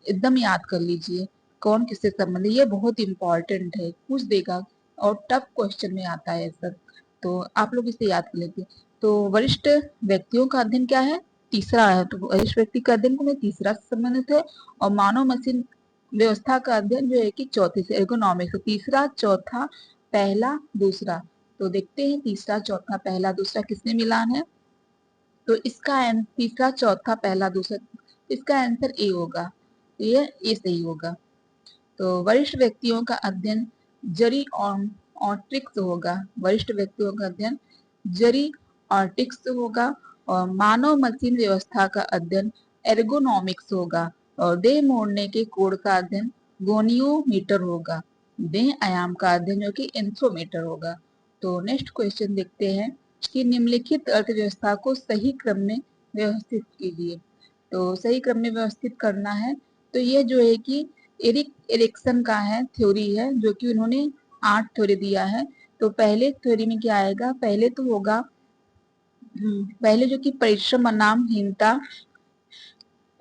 एकदम याद कर लीजिए कौन किससे संबंधित, ये बहुत इंपॉर्टेंट है, पूछ देगा और टफ क्वेश्चन में आता है सब, तो आप लोग इसे याद कर लेते। तो वरिष्ठ व्यक्तियों का अध्ययन क्या है? तीसरा है, तो वरिष्ठ व्यक्ति का अध्ययन को में तीसरा से संबंधित है। और मानव मशीन व्यवस्था का अध्ययन जो है कि चौथे से, एर्गोनॉमिक्स, तीसरा चौथा पहला दूसरा। तो देखते हैं तीसरा चौथा पहला दूसरा किसमें मिलान है, तो इसका तीसरा चौथा पहला दूसरा, इसका आंसर ए होगा, ये सही होगा। तो वरिष्ठ व्यक्तियों का अध्ययन जरी ऑर्टिक्स होगा, वरिष्ठ व्यक्तियों का अध्ययन जरी ऑर्टिक्स होगा। और मानव मशीन व्यवस्था का अध्ययन एर्गोनॉमिक्स होगा। और देह मोड़ने के कोण का अध्ययन गोनियोमीटर होगा। देह आयाम का अध्ययन जो कि एंथ्रोमीटर होगा। तो नेक्स्ट क्वेश्चन देखते हैं कि निम्नलिखित अर्थव्यवस्था को सही क्रम में व्यवस्थित कीजिए। तो सही क्रम में व्यवस्थित करना है, तो ये जो है कि एरिक एरिक्सन का है, थ्योरी है, जो कि उन्होंने 8 थ्योरी दिया है। तो पहले थ्योरी में क्या आएगा? पहले तो होगा पहले जो कि परिश्रम बनाम हीनता,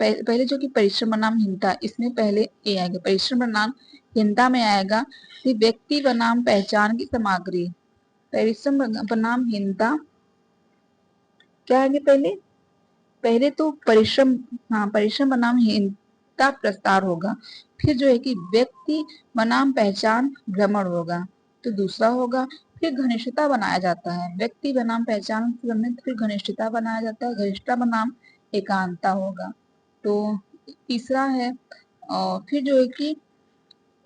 पहले जो कि परिश्रम बनाम हीनता, इसमें पहले ए आएगा, परिश्रम बनाम हीनता में आएगा कि व्यक्ति बनाम पहचान की सामग्री, परिश्रम बनाम हीनता क्या आएंगे? पहले पहले तो परिश्रम, हाँ परिश्रम बनाम हीनता प्रस्तार होगा। फिर जो है कि व्यक्ति बनाम पहचान भ्रमण होगा, तो दूसरा होगा। फिर घनिष्ठता बनाया जाता है, व्यक्ति बनाम पहचान से संबंधित, फिर घनिष्ठता बनाया जाता है, घनिष्ठता बनाम एकांतता होगा। तो तीसरा है। और फिर जो है कि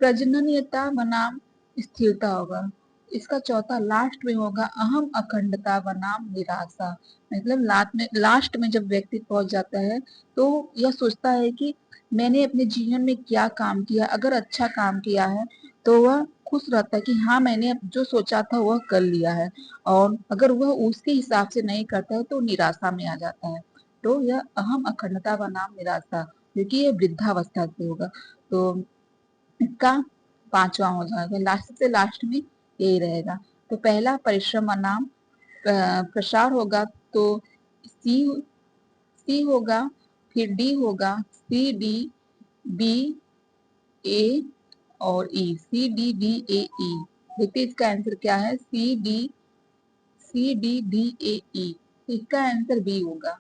प्रजननीयता बनाम स्थिरता होगा। इसका चौथा लास्ट में होगा अहम अखंडता बनाम निराशा। मतलब लास्ट में जब व्यक्ति पहुंच जाता है, तो यह सोचता है कि मैंने अपने जीवन में क्या काम किया, अगर अच्छा काम किया है तो वह खुश रहता है कि हाँ मैंने जो सोचा था वह कर लिया है। और अगर वह उसके हिसाब से नहीं करता है तो निराशा में आ जाता है। तो यह अहम अखंडता बनाम निराशा, क्योंकि ये वृद्धावस्था से होगा। तो इसका पांचवा हो जाएगा, लास्ट से लास्ट में यही रहेगा। तो पहला परिश्रम बनाम प्रसार होगा, तो सी सी होगा, फिर डी होगा, सी डी बी ए और ई, सी डी डी ए ई। देखिए इसका आंसर क्या है? सी डी डी ए ई, इसका आंसर बी होगा।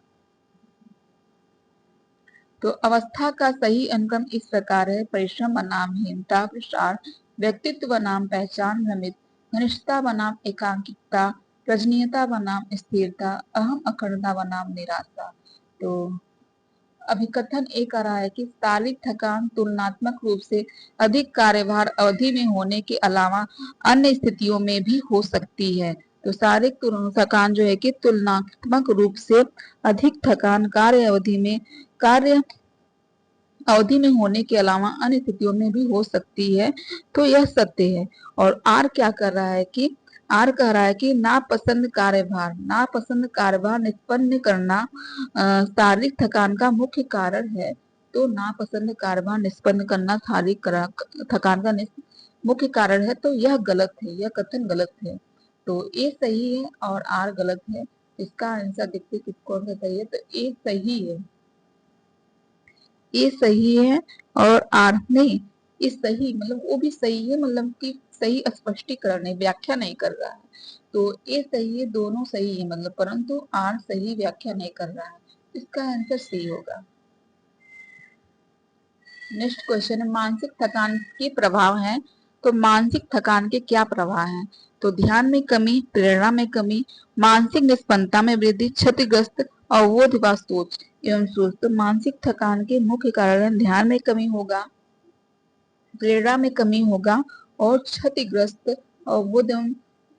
तो अवस्था का सही अनुक्रम इस प्रकार है: परिश्रम बनाम हीनता प्रसार, व्यक्तित्व बनाम पहचान भ्रमित, घनिष्ठता बनाम एकांकिकता, प्रजनीयता बनाम स्थिरता, अहम अखंडता बनाम निराशा। तो अभिकथन एक कह रहा है कि शारीरिक थकान तुलनात्मक रूप से अधिक कार्यभार अवधि में होने के अलावा अन्य स्थितियों में भी हो सकती है। तो शारीरिक थकान जो है कि तुलनात्मक रूप से अधिक थकान कार्य अवधि में होने के अलावा अन्य स्थितियों में भी हो सकती है, तो यह सत्य है। और आर क्या कर रहा है कि आर कह रहा है कि नापसंद कार्यभार निष्पन्न करना शारीरिक थकान का मुख्य कारण है। तो नापसंद कार्यभार निष्पन्न करना शारीरिक थकान का मुख्य कारण है, तो यह गलत है, यह कथन गलत है। तो ए सही है और आर गलत है। इसका आंसर देखते किस कौन सा सही है, तो ए सही है, ये सही है। और आर नहीं, ये सही मतलब वो भी सही है, मतलब कि सही स्पष्टीकरण है, व्याख्या नहीं कर रहा है। तो ए सही है, दोनों सही है मतलब, परंतु आर सही व्याख्या नहीं कर रहा है, इसका आंसर सी होगा। नेक्स्ट क्वेश्चन है, मानसिक थकान के प्रभाव हैं। तो मानसिक थकान के क्या प्रभाव हैं? तो ध्यान में कमी, प्रेरणा में कमी, मानसिक निष्पन्नता में वृद्धि, क्षतिग्रस्त अवबोध व सोच एवं सोच। तो मानसिक थकान के मुख्य कारण ध्यान में कमी होगा, प्रेरणा में कमी होगा और क्षतिग्रस्त अवबोध एवं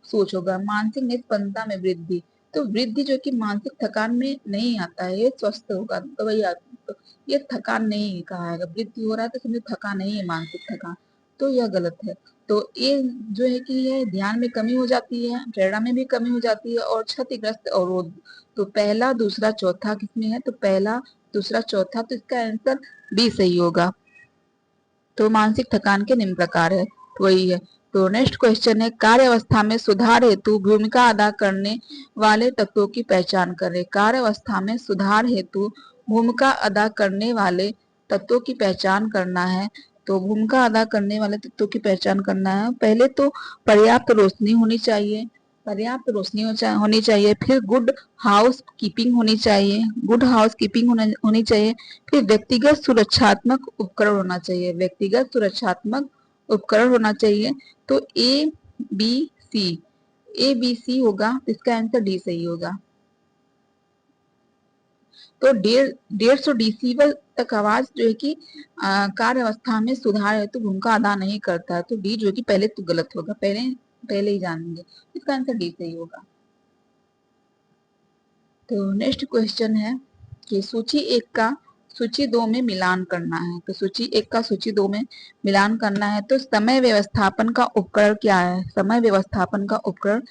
सोच होगा। मानसिक निष्पन्नता में वृद्धि, तो वृद्धि जो कि मानसिक थकान में नहीं आता है, ये स्वस्थ होगा तो वही तो ये थकान नहीं कहा है, वृद्धि हो रहा है तो समझो थकान नहीं है मानसिक थकान, तो यह गलत है। तो ये जो है कि ये ध्यान में कमी हो जाती है, प्रेरणा में भी कमी हो जाती है और क्षतिग्रस्त अवरोध। तो पहला दूसरा चौथा किसमें है? तो पहला दूसरा चौथा, तो इसका आंसर बी सही होगा। तो मानसिक थकान के निम्न प्रकार है, तो वही है। तो नेक्स्ट क्वेश्चन है, कार्य अवस्था में सुधार हेतु भूमिका अदा करने वाले तत्वों की पहचान करें। कार्य अवस्था में सुधार हेतु भूमिका अदा करने वाले तत्वों की पहचान करना है। तो भूमिका अदा करने वाले तत्वों की पहचान करना है, पहले तो पर्याप्त रोशनी होनी चाहिए, पर्याप्त रोशनी होनी चाहिए, फिर गुड हाउस कीपिंग होनी चाहिए, गुड हाउस कीपिंग होनी चाहिए, फिर व्यक्तिगत सुरक्षात्मक उपकरण होना चाहिए, व्यक्तिगत सुरक्षात्मक उपकरण होना चाहिए। तो A B C, A B C होगा, इसका आंसर डी सही होगा। तो 150 डेसिबल तक आवाज जो है कि कार्य अवस्था में सुधार है तो भूमिका अदा नहीं करता है, तो डी जो है कि पहले तो गलत होगा, पहले ही जानेंगे, इसका आंसर डी सही होगा। तो नेक्स्ट क्वेश्चन है कि सूची 1 का सूची 2 में मिलान करना है। तो सूची 1 का सूची 2 में मिलान करना है, तो समय व्यवस्थापन का उपकरण क्या है? समय व्यवस्थापन का उपकरण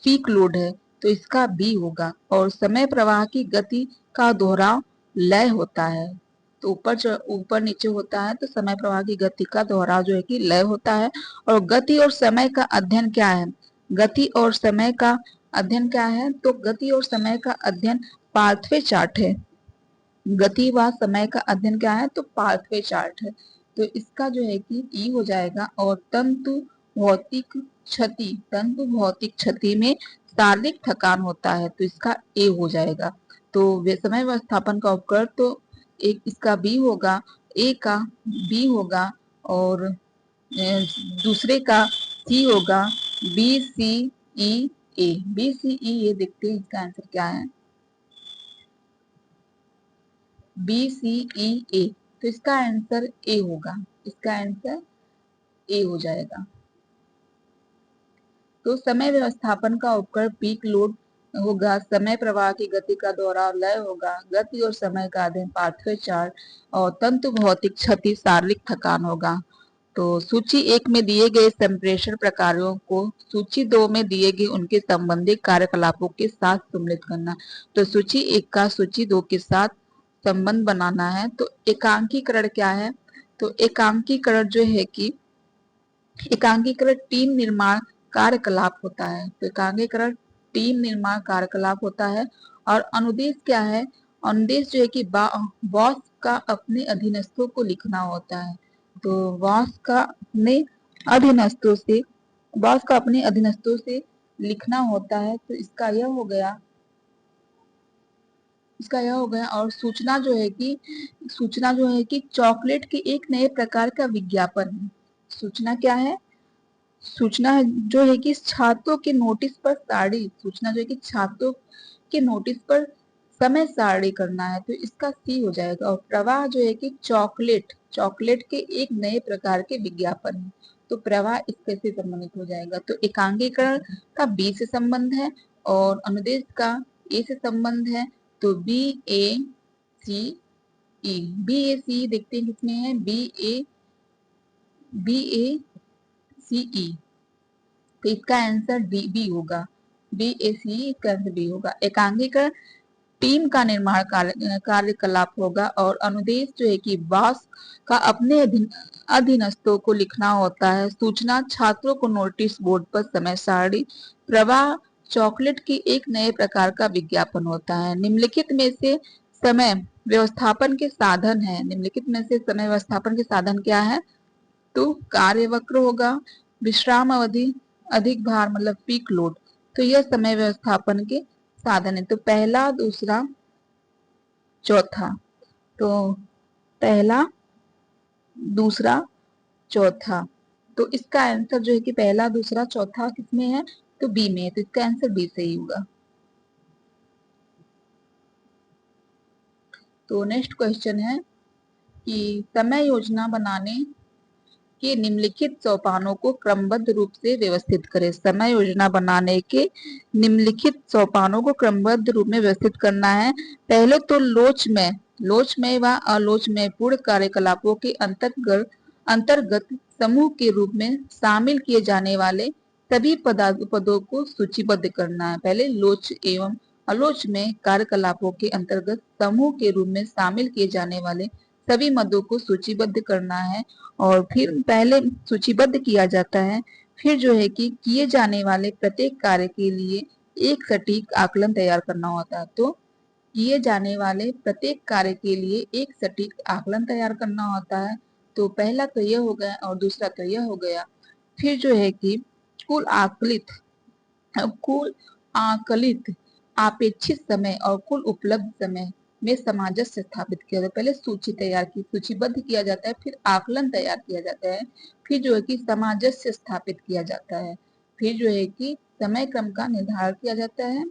पीक लोड है, तो इसका बी होगा। और समय प्रवाह की गति का दोहराव लय होता है, तो ऊपर नीचे होता है, तो समय प्रवाह की गति का दोहराव जो है कि लय होता है। और गति और समय का अध्ययन क्या है? गति और समय का अध्ययन क्या है? तो गति और समय का अध्ययन पाथवे चार्ट है। गति व समय का अध्ययन क्या है? तो पाथवे चार्ट है। तो इसका जो है कि ई हो जाएगा। और तंतु भौतिक क्षति, तंतु भौतिक क्षति में शारीरिक थकान होता है, तो इसका ए हो जाएगा। तो वे समय व्यवस्थापन का उपकरण, तो एक इसका बी होगा, ए का बी होगा और दूसरे का सी होगा, बी सी ई ए, बी सी ई ए। देखते हैं इसका आंसर क्या है, बी सी ई ए। तो इसका आंसर ए होगा, इसका आंसर ए हो जाएगा। तो समय व्यवस्थापन का उपकरण पीक लोड होगा, समय प्रवाह की गति का दोहराव लय होगा, गति और समय का अध्ययन पाथवे चार्ट, और तंतु भौतिक क्षति शारीरिक थकान होगा। तो सूची 1 में दिए गए संप्रेषण प्रकारों को सूची 2 में दिए गए उनके संबंधित कार्यकलापों के साथ सम्मिलित करना। तो सूची 1 का सूची 2 के साथ संबंध बनाना है। तो एकांकीकरण क्या है? तो एकांकीकरण जो है कि एकांकीकरण टीम निर्माण कार्यकलाप होता है, तो एकांकीकरण टीम निर्माण कार्यकलाप होता है। और अनुदेश क्या है? अनुदेश जो है कि बॉस का अपने अधीनस्थों को लिखना होता है, तो बॉस का अपने अधीनस्थों से लिखना होता है, तो इसका यह हो गया। और सूचना जो है कि चॉकलेट के एक नए प्रकार का विज्ञापन है। सूचना क्या है? सूचना जो है कि छात्रों के नोटिस पर साड़ी, सूचना जो है कि छात्रों के नोटिस पर समय सारणी करना है, तो इसका सी हो जाएगा। और प्रवाह जो है कि चॉकलेट के एक नए प्रकार के विज्ञापन है, तो प्रवाह इससे से संबंधित हो जाएगा। तो एकांकीकरण का बी से संबंध है और अनुदेश का ए से संबंध है, तो बी ए सी ई, बी ए सी देखते हैं किसमें है, बी ए सी ई, तो इसका आंसर डी बी होगा, बी ए सी, इसका आंसर बी होगा। एकांकीकरण टीम का निर्माण कार्यकलाप होगा और अनुदेश जो है कि बॉस का अपने अधीनस्थों को लिखना होता है। सूचना छात्रों को नोटिस बोर्ड पर समय सारणी, प्रवाह चॉकलेट की एक नए प्रकार का विज्ञापन होता है। निम्नलिखित में से समय व्यवस्थापन के साधन है, निम्नलिखित में से समय व्यवस्थापन के साधन क्या है? तो कार्यवक्र होगा, विश्राम अवधि, अधिक भार मतलब पीक लोड, तो यह समय व्यवस्थापन के साधन है। तो पहला, दूसरा, चौथा। तो पहला, दूसरा, चौथा। तो इसका आंसर जो है कि पहला, दूसरा, चौथा किसमें है? तो बी में है। तो इसका आंसर बी सही होगा। तो नेक्स्ट क्वेश्चन है कि समय योजना बनाने के निम्नलिखित सोपानों को क्रमबद्ध रूप से व्यवस्थित करें। समय योजना बनाने के निम्नलिखित सोपानों को क्रमबद्ध रूप में व्यवस्थित करना है। पहले तो लोचमय व अलोचमय पूर्ण कार्यकलापों के अंतर्गत समूह के रूप में शामिल किए जाने वाले सभी पदों को सूचीबद्ध करना है। पहले लोच एवं अलोचमय कार्यकलापों के अंतर्गत समूह के रूप में शामिल किए जाने वाले सभी मदों को सूचीबद्ध करना है। और फिर पहले सूचीबद्ध किया जाता है, फिर जो है कि किए जाने वाले प्रत्येक कार्य के लिए एक सटीक आकलन तैयार करना होता है। तो किए जाने वाले प्रत्येक कार्य के लिए एक सटीक आकलन तैयार करना होता है। तो पहला तो यह हो गया और दूसरा तो यह हो गया। फिर जो है कि कुल आकलित अपेक्षित समय और कुल उपलब्ध समय में सामंजस्य स्थापित किया जाता है। पहले सूचीबद्ध किया जाता है, फिर आकलन तैयार किया जाता है, फिर जो है कि सामंजस्य स्थापित किया जाता है, फिर जो है कि समय क्रम का निर्धारण किया जाता है,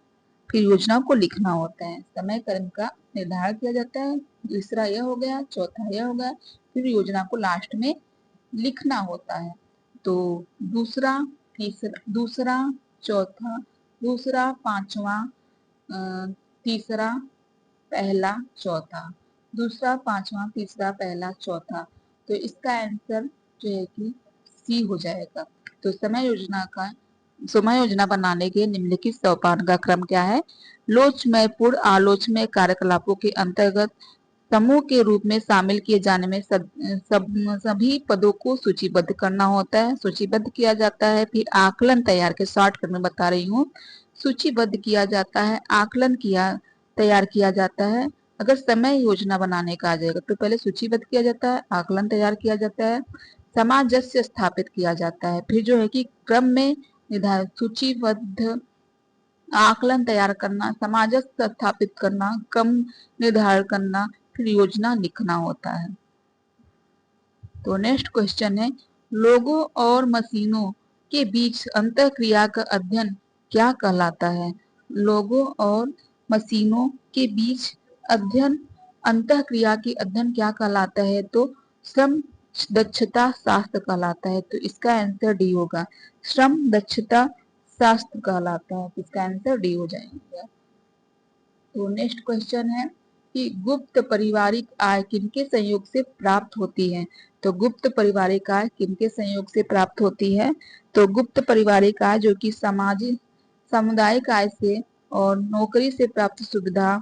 फिर योजना को लिखना होता है। समय क्रम का निर्धारण किया जाता है, दूसरा यह हो गया, चौथा यह हो गया, फिर योजना को लास्ट में लिखना होता है। तो दूसरा, चौथा, दूसरा, पांचवा, तीसरा, पहला, चौथा, दूसरा, पांचवा, तीसरा, पहला, चौथा। तो इसका आंसर जो है कि सी हो जाएगा। तो समय योजना बनाने के निम्नलिखित सोपान का क्रम क्या है? लोचमय पूर्ण आलोचमय कार्यकलापों के अंतर्गत समूह के रूप में शामिल किए जाने में सभी पदों को सूचीबद्ध करना होता है, सूचीबद्ध किया जाता है, फिर आकलन तैयार के शॉर्टकट में बता रही हूँ। सूचीबद्ध किया जाता है, तैयार किया जाता है। अगर समय योजना बनाने का आ जाएगा तो पहले सूचीबद्ध किया जाता है, आकलन तैयार किया जाता है, सामंजस्य स्थापित किया जाता है, फिर जो है कि क्रम में निर्धारित सूचीबद्ध, आकलन तैयार करना, सामंजस्य स्थापित करना, क्रम निर्धारण करना, फिर योजना लिखना होता है। तो नेक्स्ट क्वेश्चन है, लोगों और मशीनों के बीच अंतःक्रिया का अध्ययन क्या कहलाता है? लोगों और मशीनों के बीच अंतःक्रिया के अध्ययन क्या कहलाता है? तो श्रम दक्षता शास्त्र कहलाता है। तो इसका आंसर डी होगा, श्रम दक्षता शास्त्र कहलाता है। तो इसका आंसर डी हो जाएगा। तो नेक्स्ट क्वेश्चन है कि गुप्त पारिवारिक आय किनके संयोग से प्राप्त होती है? तो गुप्त पारिवारिक आय किनके संयोग से प्राप्त होती है? तो गुप्त पारिवारिक आय जो कि सामुदायिक आय से और नौकरी से प्राप्त सुविधा,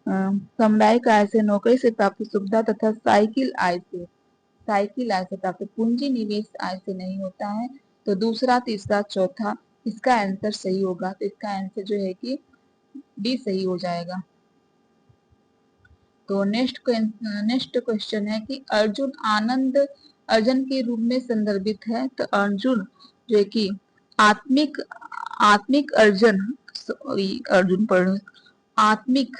सामुदायिक आय से, नौकरी से प्राप्त सुविधा तथा साइकिल आय से प्राप्त पूंजी निवेश आय से नहीं होता है। तो दूसरा, तीसरा, चौथा, इसका आंसर सही होगा। तो इसका आंसर जो है कि डी सही हो जाएगा। तो नेक्स्ट क्वेश्चन है कि अर्जुन आनंद अर्जन के रूप में संदर्भित है। तो अर्जुन जो है कि आत्मिक आत्मिक अर्जन सॉरी अर्जुन पर आत्मिक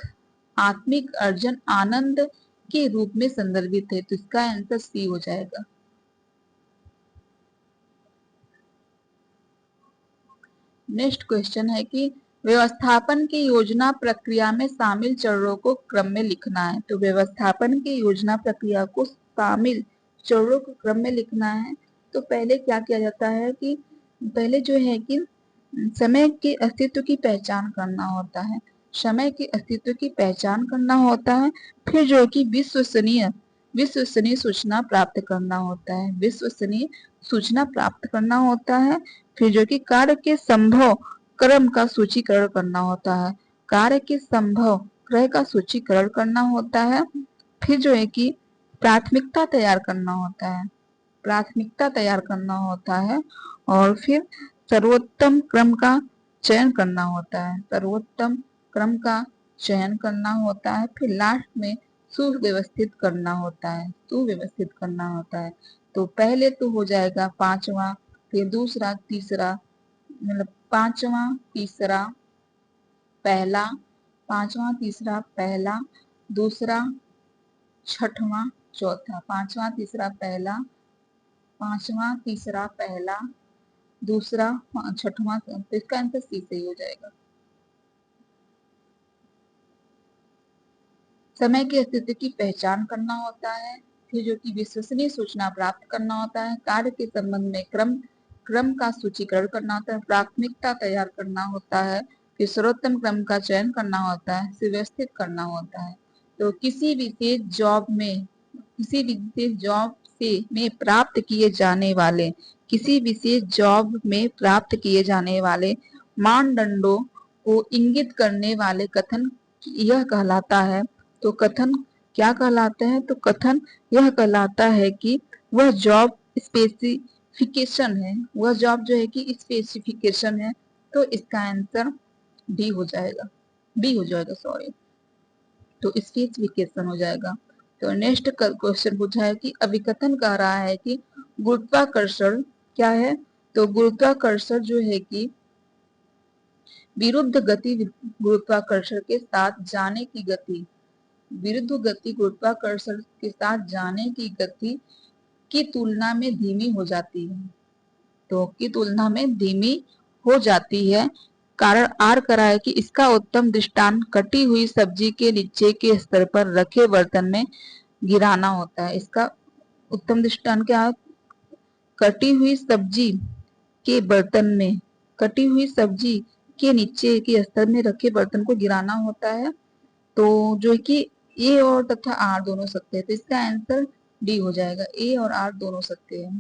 अर्जन आनंद के रूप में संदर्भित है। तो इसका आंसर सी हो जाएगा। नेक्स्ट क्वेश्चन है कि व्यवस्थापन की योजना प्रक्रिया में शामिल चरणों को क्रम में लिखना है। तो व्यवस्थापन की योजना प्रक्रिया को शामिल चरणों को क्रम में लिखना है। तो पहले क्या किया जाता है कि पहले जो है कि समय के अस्तित्व की पहचान करना होता है, समय के अस्तित्व की पहचान करना होता है, फिर जो कि विश्वसनीय सूचना प्राप्त करना होता है, विश्वसनीय सूचना प्राप्त करना होता है, फिर जो कि कार्य के संभव क्रम का सूचीकरण करना होता है, कार्य के संभव क्रम का सूचीकरण करना होता है, फिर जो है कि प्राथमिकता तैयार करना होता है, प्राथमिकता तैयार करना होता है, और फिर सर्वोत्तम क्रम का चयन करना होता है, सर्वोत्तम क्रम का चयन करना होता है, फिर लास्ट में सुव्यवस्थित करना होता है, सुव्यवस्थित करना होता है। तो पहले तो हो जाएगा पांचवा, फिर दूसरा, तीसरा, मतलब पांचवा तीसरा पहला, पांचवा तीसरा पहला, दूसरा छठवां चौथा, पांचवा तीसरा पहला, पांचवा तीसरा पहला, दूसरा छठवां, तो इसका आंसर सी सही हो जाएगा। समय की स्थिति की पहचान करना होता है, फिर जो कि विश्वसनीय सूचना प्राप्त करना होता है, कार्य के संबंध में क्रम का सूचीकरण करना होता है, प्राथमिकता तैयार करना होता है, फिर सर्वोत्तम क्रम का चयन करना होता है, सुव्यवस्थित करना होता है। तो किसी विशेष जॉब में प्राप्त किए जाने वाले किसी विशेष जॉब में प्राप्त किए जाने वाले मानदंडों को इंगित करने वाले कथन यह कहलाता है। तो कथन क्या कहलाते हैं? तो कथन यह कहलाता है कि वह जॉब स्पेसिफिकेशन है, वह जॉब जो है कि स्पेसिफिकेशन है। तो इसका आंसर डी हो जाएगा, बी हो जाएगा, सॉरी। तो स्पेसिफिकेशन हो जाएगा। तो नेक्स्ट क्वेश्चन पूछा है कि अभिकथन कह रहा है कि गुरुत्वाकर्षण क्या है? तो गुरुत्वाकर्षण जो है कि विरुद्ध गति गुरुत्वाकर्षण के साथ जाने की गति, विरुद्ध गति गुरुत्वाकर्षण के साथ जाने की गति की तुलना में धीमी हो जाती है। तो की तुलना में धीमी हो जाती है। कारण आर करा है कि इसका उत्तम दृष्टांत कटी हुई सब्जी के नीचे के स्तर पर रखे बर्तन में गिराना होता है। इसका उत्तम दृष्टांत क्या? कटी हुई सब्जी के बर्तन में, कटी हुई सब्जी के नीचे के स्तर में रखे बर्तन को गिराना होता है। तो जो कि ए और तथा आर दोनों सत्य है, तो इसका आंसर डी हो जाएगा, ए और आर दोनों सत्य है।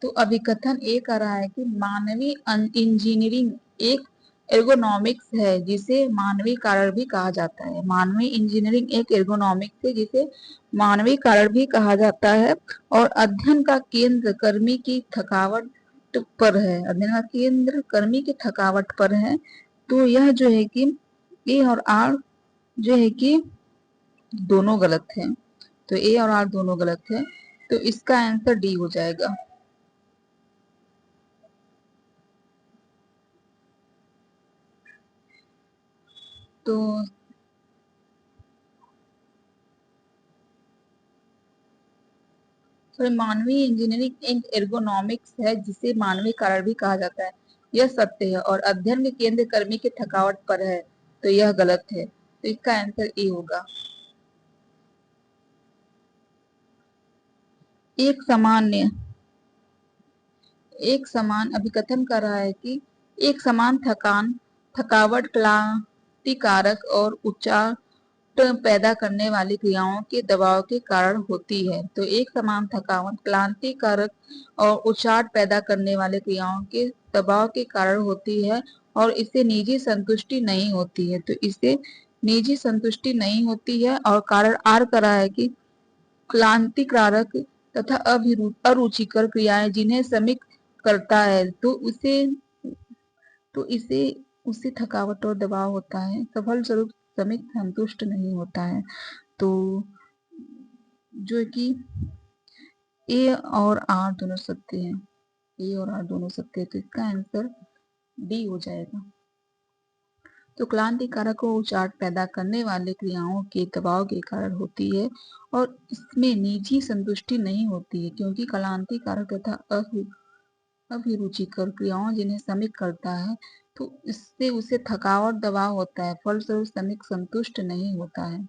तो अभिकथन ए कह रहा है कि मानवीय इंजीनियरिंग एक एर्गोनॉमिक्स है जिसे मानवीय कारण भी कहा जाता है। मानवीय इंजीनियरिंग एक एर्गोनॉमिक्स है जिसे मानवीय कारण भी कहा जाता है और अध्ययन का केंद्र कर्मी की थकावट पर है, अध्ययन का केंद्र कर्मी की थकावट पर है। तो यह जो है कि ए और आर जो है कि दोनों गलत है। तो ए और आर दोनों गलत है, तो इसका आंसर डी हो जाएगा। तो मानवीय इंजीनियरिंग एक एर्गोनॉमिक्स है जिसे मानवीय कारण भी कहा जाता है, यह सत्य है और अध्ययन के केंद्र कर्मी की थकावट पर है, तो यह गलत है। तो इसका आंसर ए होगा। एक समान अभिकथन कर रहा है कि एक समान थकावट क्लांतिकारक और उच्चाट पैदा करने वाली क्रियाओं के दबाव के कारण होती है। तो एक समान थकावट क्लांतिकारक और उच्चाट पैदा करने वाली क्रियाओं के दबाव के कारण होती है और इससे निजी संतुष्टि नहीं होती है। तो इससे निजी संतुष्टि नहीं होती है और कारण आर करा है कि क्लांतिकारक तथा अरुचिकर क्रियाएं जिन्हें श्रमिक करता है तो इसे उससे थकावट और दबाव होता है, सफल स्वरूप श्रमिक संतुष्ट नहीं होता है। तो जो कि ए और आर दोनों सत्य है, ए और आर दोनों सत्य है, तो इसका आंसर डी हो जाएगा। तो क्लांतिकारक को उचाट पैदा करने वाले क्रियाओं के दबाव के कारण होती है और इसमें निजी संतुष्टि नहीं होती है, क्योंकि क्लांतिकारक तथा अभिरुचिकर क्रियाओं जिन्हें श्रमिक करता है तो इससे उसे थकावट दबाव होता है, फलस्वरूप श्रमिक संतुष्ट नहीं होता है।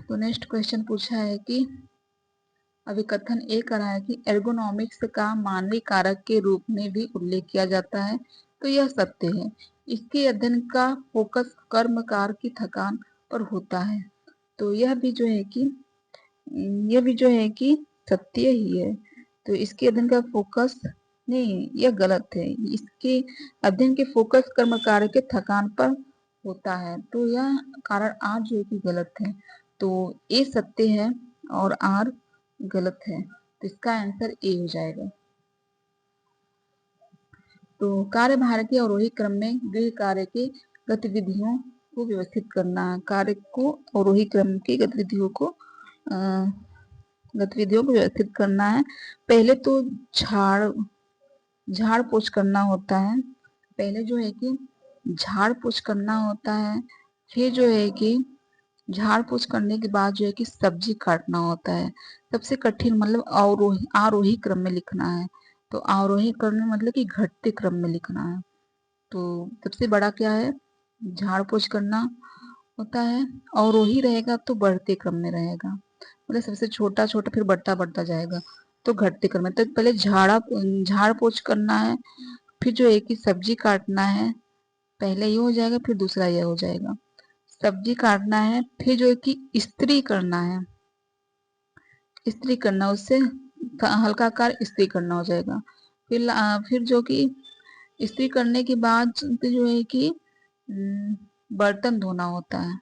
तो नेक्स्ट क्वेश्चन पूछा है कि अभिकथन ए करा है कि एर्गोनॉमिक्स का मानवीय कारक के रूप में भी उल्लेख किया जाता है, तो यह सत्य है। इसके अध्ययन का फोकस कर्मकार की थकान पर होता है, तो यह भी जो है कि सत्य ही है। तो इसके अध्ययन का फोकस नहीं, यह गलत है। इसके अध्ययन के फोकस कर्मकार के थकान पर होता है, तो यह कारण आर जो है कि गलत है। तो ए सत्य है और आर गलत है, तो इसका आंसर ए हो जाएगा। तो कार्यभार के अवरोही क्रम में गृह कार्य की गतिविधियों को व्यवस्थित करना, कार्य को अवरोही क्रम की गतिविधियों को गतिविधियों को व्यवस्थित करना है। पहले तो झाड़ पोछ करना होता है। पहले जो है कि झाड़ पोछ करना होता है, फिर जो है कि झाड़ पोछ करने के बाद जो है कि सब्जी काटना होता है। सबसे कठिन मतलब आरोही क्रम में लिखना है। तो आरोही क्रम में मतलब कि घटते क्रम में लिखना है। तो सबसे बड़ा क्या है, झाड़ पोछ करना होता है। अवरोही रहेगा तो बढ़ते क्रम में रहेगा, मतलब सबसे छोटा छोटा फिर बढ़ता बढ़ता जाएगा, तो घटते क्रम में। तो पहले झाड़ पोछ करना है, फिर जो है कि सब्जी काटना है। पहले ये हो जाएगा, फिर दूसरा ये हो जाएगा। सब्जी काटना है, फिर जो है कि इस्त्री करना है। इस्त्री करना, उससे हल्का कार इस्त्री करना हो जाएगा। फिर जो कि इस्त्री करने के बाद जो है कि बर्तन धोना होता है।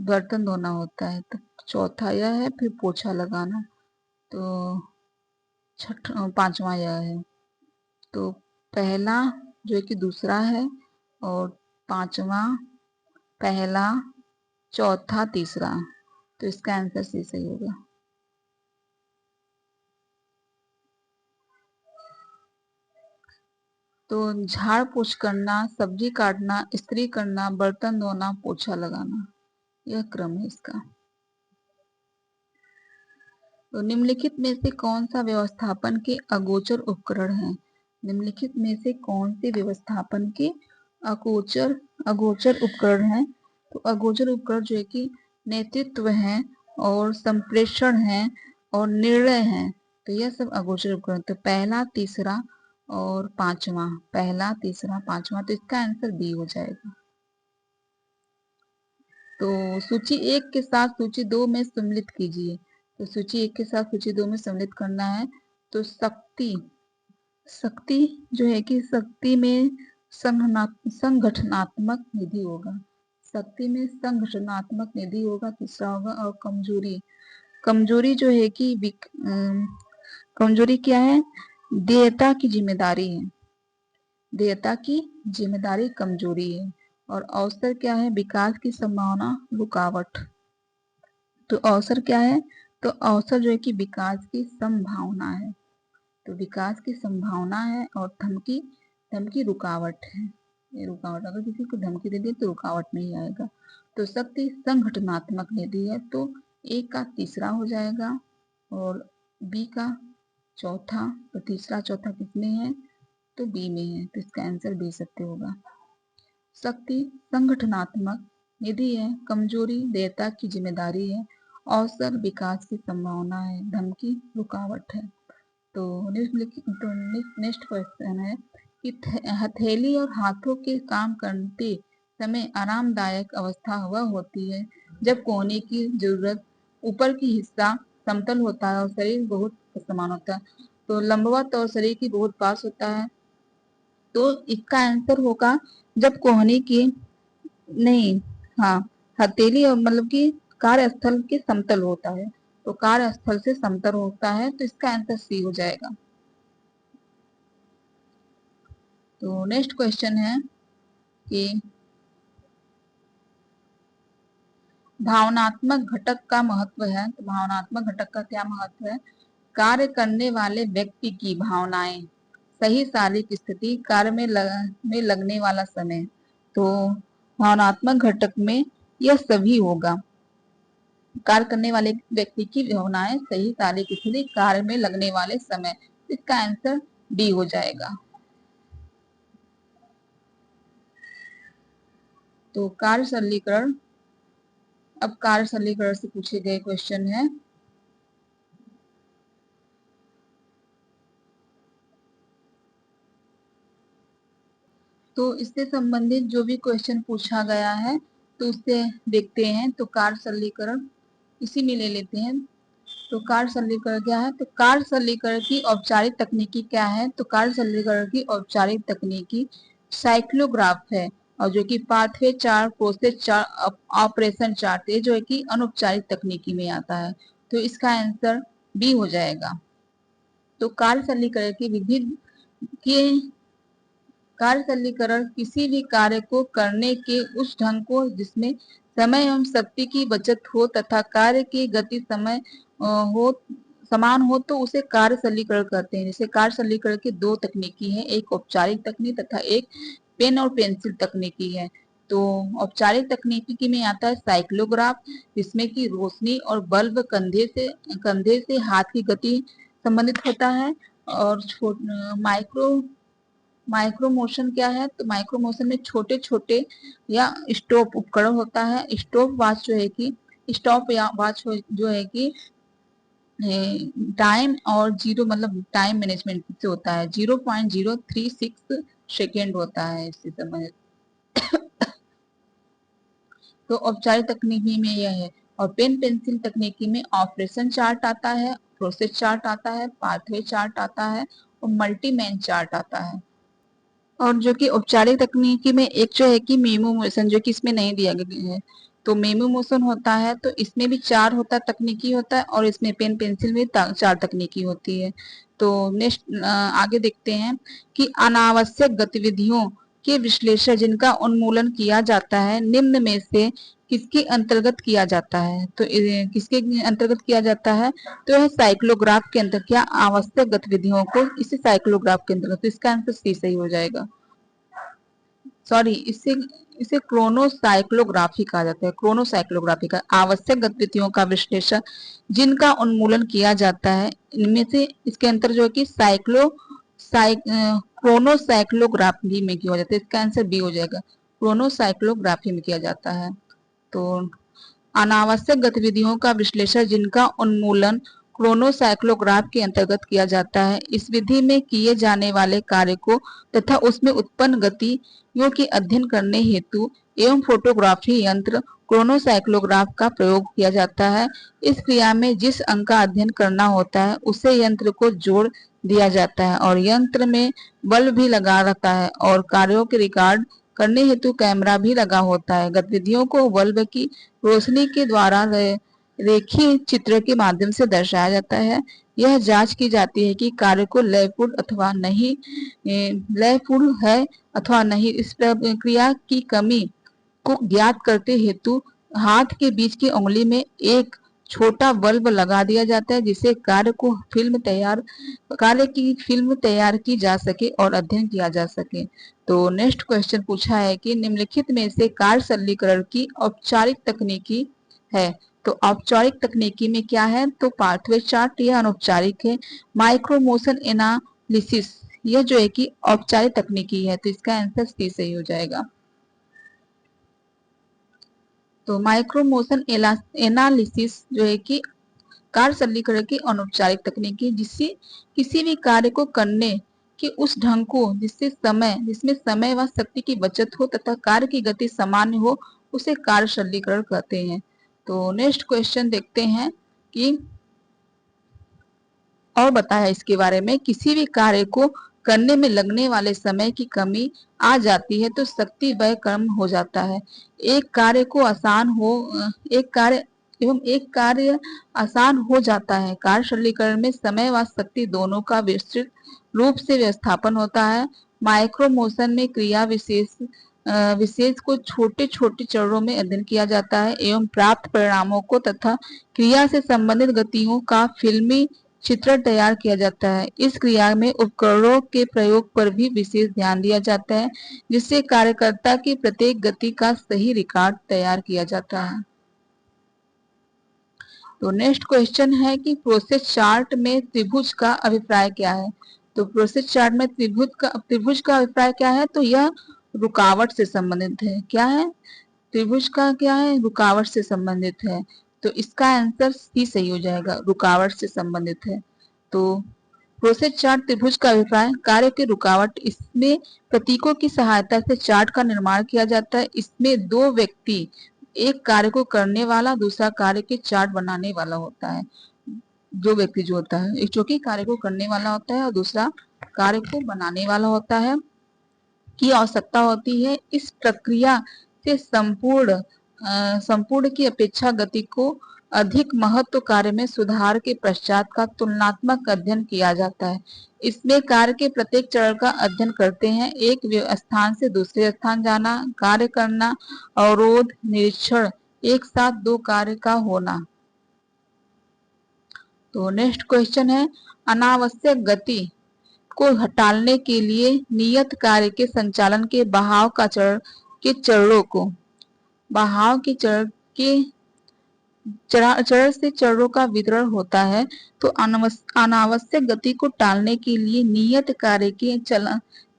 बर्तन धोना होता है। तो चौथा यह है, फिर पोछा लगाना। तो पांचवा यह है। तो पहला जो है कि दूसरा है, और पांचवा पहला, चौथा तीसरा। तो इसका आंसर सी सही होगा। तो झाड़ पोछ करना, सब्जी काटना, इस्त्री करना, बर्तन धोना, पोछा लगाना, यह क्रम है इसका। तो निम्नलिखित में से कौन सा व्यवस्थापन के अगोचर उपकरण है? निम्नलिखित में से कौन से व्यवस्थापन के अगोचर उपकरण है? तो अगोचर उपकरण जो है कि नेतृत्व है, और संप्रेषण है, और निर्णय है। तो यह सब अगोचर उपकरण। तो पहला, तीसरा और पांचवा, पहला, तीसरा, पांचवा। तो इसका आंसर बी हो जाएगा। तो सूची 1 के साथ सूची 2 में सम्मिलित कीजिए। तो सूची 1 के साथ सूची 2 में सम्मिलित करना है। तो शक्ति जो है कि शक्ति में संगठनात्मक निधि होगा। शक्ति में संगठनात्मक निधि होगा, तीसरा होगा। और कमजोरी जो है कि कमजोरी क्या है? देयता की जिम्मेदारी है। देयता की जिम्मेदारी कमजोरी है। और अवसर क्या है? विकास की संभावना, रुकावट। तो अवसर क्या है? तो अवसर जो है कि विकास की संभावना है। तो विकास की संभावना है, और धमकी रुकावट है। ये रुकावट, अगर किसी को धमकी दे दी तो रुकावट में ही आएगा। तो शक्ति संगठनात्मक निधि है, तो ए का तीसरा हो जाएगा, और बी का चौथा। तो तीसरा चौथा किसमें है? तो बी में है। तो इसका आंसर बी सत्य होगा। शक्ति संगठनात्मक निधि है, कमजोरी देयता की जिम्मेदारी है, अवसर विकास की संभावना है, धमकी रुकावट है। तो नेक्स्ट क्वेश्चन है कि हथेली और हाथों के काम करते समय आरामदायक अवस्था वह होती है जब कोहनी की जरूरत, ऊपर की हिस्सा समतल होता है और शरीर बहुत समान होता है। तो लंबवत और शरीर की बहुत पास होता है। तो इसका आंसर होगा जब कोहनी की नहीं, हाँ, हथेली और मतलब कि कार्यस्थल के समतल होता है। तो कार्यस्थल से समतल होता है, तो इसका आंसर सी हो जाएगा। तो नेक्स्ट क्वेश्चन है कि भावनात्मक घटक का महत्व है। तो भावनात्मक घटक का क्या महत्व है? कार्य करने वाले व्यक्ति की भावनाएं, सही शारीरिक स्थिति, कार्य में लगने वाला समय। तो भावनात्मक घटक में यह सभी होगा। कार्य करने वाले व्यक्ति की भावनाएं, सही शारीरिक स्थिति, कार्य में लगने वाले समय। इसका आंसर डी हो जाएगा। तो कार्य सरलीकरण, अब कार्य सरलीकरण से पूछे गए क्वेश्चन है। तो इससे संबंधित जो भी क्वेश्चन पूछा गया है तो उससे देखते हैं। तो कार्य सरलीकरण इसी में ले लेते हैं। तो कार्य सरलीकरण क्या है? तो कार्य सरलीकरण की औपचारिक तकनीकी क्या है? तो कार्य सरलीकरण की औपचारिक तकनीकी साइक्लोग्राफ है, और जो कि pathway chart, process chart, operation chart, ये जो है कि अनौपचारिक तकनीकी में आता है। तो इसका आंसर बी हो जाएगा। तो कार्य सरलीकरण की विभिन्न के कार्य सरलीकरण किसी भी कार्य को करने के उस ढंग को जिसमें समय एवं शक्ति की बचत हो तथा कार्य की गति, समय हो समान हो तो उसे कार्य सरलीकरण कहते हैं। जैसे कार्य सरलीकरण की दो तकनीकी है, एक औपचारिक तकनीक तथा एक पेन और पेंसिल तकनीकी है। तो औपचारिक तकनीकी में आता है साइक्लोग्राफ, जिसमें कि रोशनी और बल्ब कंधे से हाथ की गति संबंधित होता है। और माइक्रो माइक्रो मोशन क्या है, तो माइक्रो मोशन में छोटे छोटे या स्टॉप उपकरण होता है। स्टॉप वॉच जो है कि स्टॉप या वॉच जो है कि टाइम और जीरो मतलब टाइम मैनेजमेंट से होता है। 0.036 सेकेंड होता है इससे संबंधित। तो औपचारिक तकनीकी में यह है। और पेन पेंसिल तकनीकी में ऑपरेशन चार्ट आता है, प्रोसेस चार्ट आता है, पाथवे चार्ट आता है और मल्टीमैन चार्ट आता है। और जो कि औपचारिक तकनीकी में एक जो है कि मेमो मोशन, जो कि इसमें नहीं दिया गया है। तो मेमो मोशन होता है, तो इसमें भी चार होता है, तकनीकी होता है, और इसमें पेन पेंसिल में चार तकनीकी होती है। तो नेक्स्ट आगे देखते हैं कि अनावश्यक गतिविधियों के विश्लेषण जिनका उन्मूलन किया जाता है निम्न में से किसके अंतर्गत किया जाता है। तो किसके अंतर्गत किया जाता है, तो यह साइक्लोग्राफ के अंतर्गत क्या आवश्यक गतिविधियों को इसे साइक्लोग्राफ के अंतर्गत। तो इसका आंसर सी सही हो जाएगा। सॉरी, इसे इसे क्रोनोसाइक्लोग्राफी कहा जाता है। क्रोनोसाइक्लोग्राफी का आवश्यक गतिविधियों का विश्लेषण जिनका उन्मूलन किया जाता है, इनमें से इसके अंतर जो है कि क्रोनोसाइक्लोग्राफी में किया जाता है। इसका आंसर बी हो जाएगा, क्रोनोसाइक्लोग्राफी में किया जाता है। तो अनावश्यक गतिविधियों का विश्लेषण जिनका उन्मूलन क्रोनोसाइक्लोग्राफ के अंतर्गत किया जाता है। इस विधि में किए जाने वाले कार्य को तथा उसमें उत्पन्न गतियों के अध्ययन करने हेतु एवं फोटोग्राफी यंत्र क्रोनोसाइक्लोग्राफ का प्रयोग किया जाता है। इस क्रिया में जिस अंक का अध्ययन करना होता है उसे यंत्र को जोड़ दिया जाता है और यंत्र में बल्ब भी लगा रहता है और कार्यों के रिकॉर्ड करने हेतु कैमरा भी लगा होता है। गतिविधियों को बल्ब की रोशनी के द्वारा रेखीय चित्र के माध्यम से दर्शाया जाता है। यह जांच की जाती है कि कार्य को लयपूर्ण अथवा नहीं लयपूर्ण है अथवा नहीं। इस प्रक्रिया की कमी को ज्ञात करते हेतु हाथ के बीच की उंगली में एक छोटा बल्ब लगा दिया जाता है, जिससे कार्य की फिल्म तैयार की जा सके और अध्ययन किया जा सके। तो नेक्स्ट क्वेश्चन पूछा है कि निम्नलिखित में से कार्य सरलीकरण की औपचारिक तकनीकी है। तो औपचारिक तकनीकी में क्या है, तो पाथवे चार्ट, यह अनौपचारिक है। माइक्रो मोशन एनालिसिस, यह जो है कि औपचारिक तकनीकी है। तो इसका आंसर सी सही हो जाएगा। तो माइक्रो मोशन एनालिसिस जो है कि कार्य सरलीकरण की अनौपचारिक तकनीकी, जिससे किसी भी कार्य को करने के उस ढंग को जिसमें समय व शक्ति की बचत हो तथा कार्य की गति सामान्य हो, उसे कार्य सरलीकरण कहते हैं। तो नेक्स्ट क्वेश्चन देखते हैं कि और बताया इसके बारे में, किसी भी कार्य को करने में लगने वाले समय की कमी आ जाती है तो शक्ति व्यय कम हो जाता है। एक कार्य को आसान हो एक कार्य आसान हो जाता है। कार्य सरलीकरण में समय व शक्ति दोनों का विस्तृत रूप से व्यवस्थापन होता है। माइक्रो मोशन में क्रिया विशेष को छोटे छोटे चरणों में अध्ययन किया जाता है एवं प्राप्त परिणामों को तथा क्रिया से संबंधित गतियों का फिल्मी चित्रण तैयार किया जाता है। इस क्रिया में उपकरणों के प्रयोग पर भी विशेष ध्यान दिया जाता है, जिससे कार्यकर्ता की प्रत्येक गति का सही रिकॉर्ड तैयार किया जाता है। तो नेक्स्ट क्वेश्चन है कि प्रोसेस चार्ट में त्रिभुज का अभिप्राय क्या है। तो प्रोसेस चार्ट में त्रिभुज का अभिप्राय क्या है, तो यह रुकावट से संबंधित है। क्या है, त्रिभुज का क्या है, रुकावट से संबंधित है। तो इसका आंसर सी सही हो जाएगा, रुकावट से संबंधित है। तो प्रोसेस चार्ट त्रिभुज का अभिप्राय कार्य की रुकावट, इसमें प्रतीकों की सहायता से चार्ट का निर्माण किया जाता है। इसमें दो व्यक्ति, एक कार्य को करने वाला, दूसरा कार्य के चार्ट बनाने वाला होता है। दो व्यक्ति जो होता है, एक जो कि कार्य को करने वाला होता है और दूसरा कार्य को बनाने वाला होता है, की आवश्यकता होती है। इस प्रक्रिया से संपूर्ण की अपेक्षा गति को अधिक महत्व कार्य में सुधार के पश्चात का तुलनात्मक अध्ययन किया जाता है। इसमें कार्य के प्रत्येक चरण का अध्ययन करते हैं। एक स्थान से दूसरे स्थान जाना, कार्य करना, अवरोध, निरीक्षण, एक साथ दो कार्य का होना। तो नेक्स्ट क्वेश्चन है, अनावश्यक गति को हटाने के लिए नियत कार्य के संचालन के बहाव का चरणों को बहाव के चरण से चरणों का वितरण होता है। तो अनावश्यक गति को टालने के लिए नियत कार्य के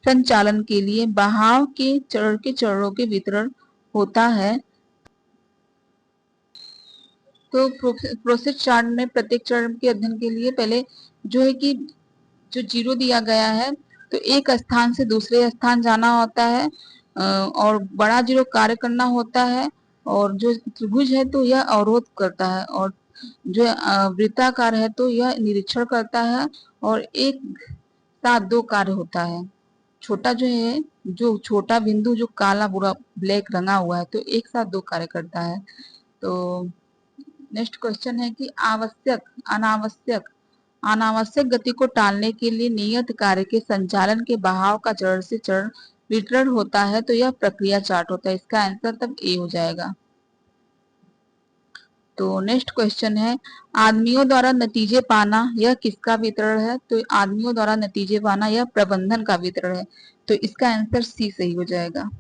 संचालन के लिए बहाव के चरणों के वितरण होता है। तो प्रोसेस चार्ट में प्रत्येक चरण के अध्ययन के लिए पहले जो है कि जो जीरो दिया गया है, तो एक स्थान से दूसरे स्थान जाना होता है और बड़ा जीरो कार्य करना होता है, और जो त्रिभुज है तो यह अवरोध करता है, और जो वृत्ताकार है तो यह निरीक्षण करता है, और एक साथ दो कार्य होता है। छोटा जो है, जो छोटा बिंदु जो काला पूरा ब्लैक रंगा हुआ है, तो एक साथ दो कार्य करता है। तो नेक्स्ट क्वेश्चन है कि अनावश्यक गति को टालने के लिए नियत कार्य के संचालन के बहाव का चरण से चरण वितरण होता है। तो यह प्रक्रिया चार्ट होता है। इसका आंसर तब ए हो जाएगा। तो नेक्स्ट क्वेश्चन है, आदमियों द्वारा नतीजे पाना यह किसका वितरण है? तो आदमियों द्वारा नतीजे पाना यह प्रबंधन का वितरण है। तो इसका आंसर सी सही हो जाएगा।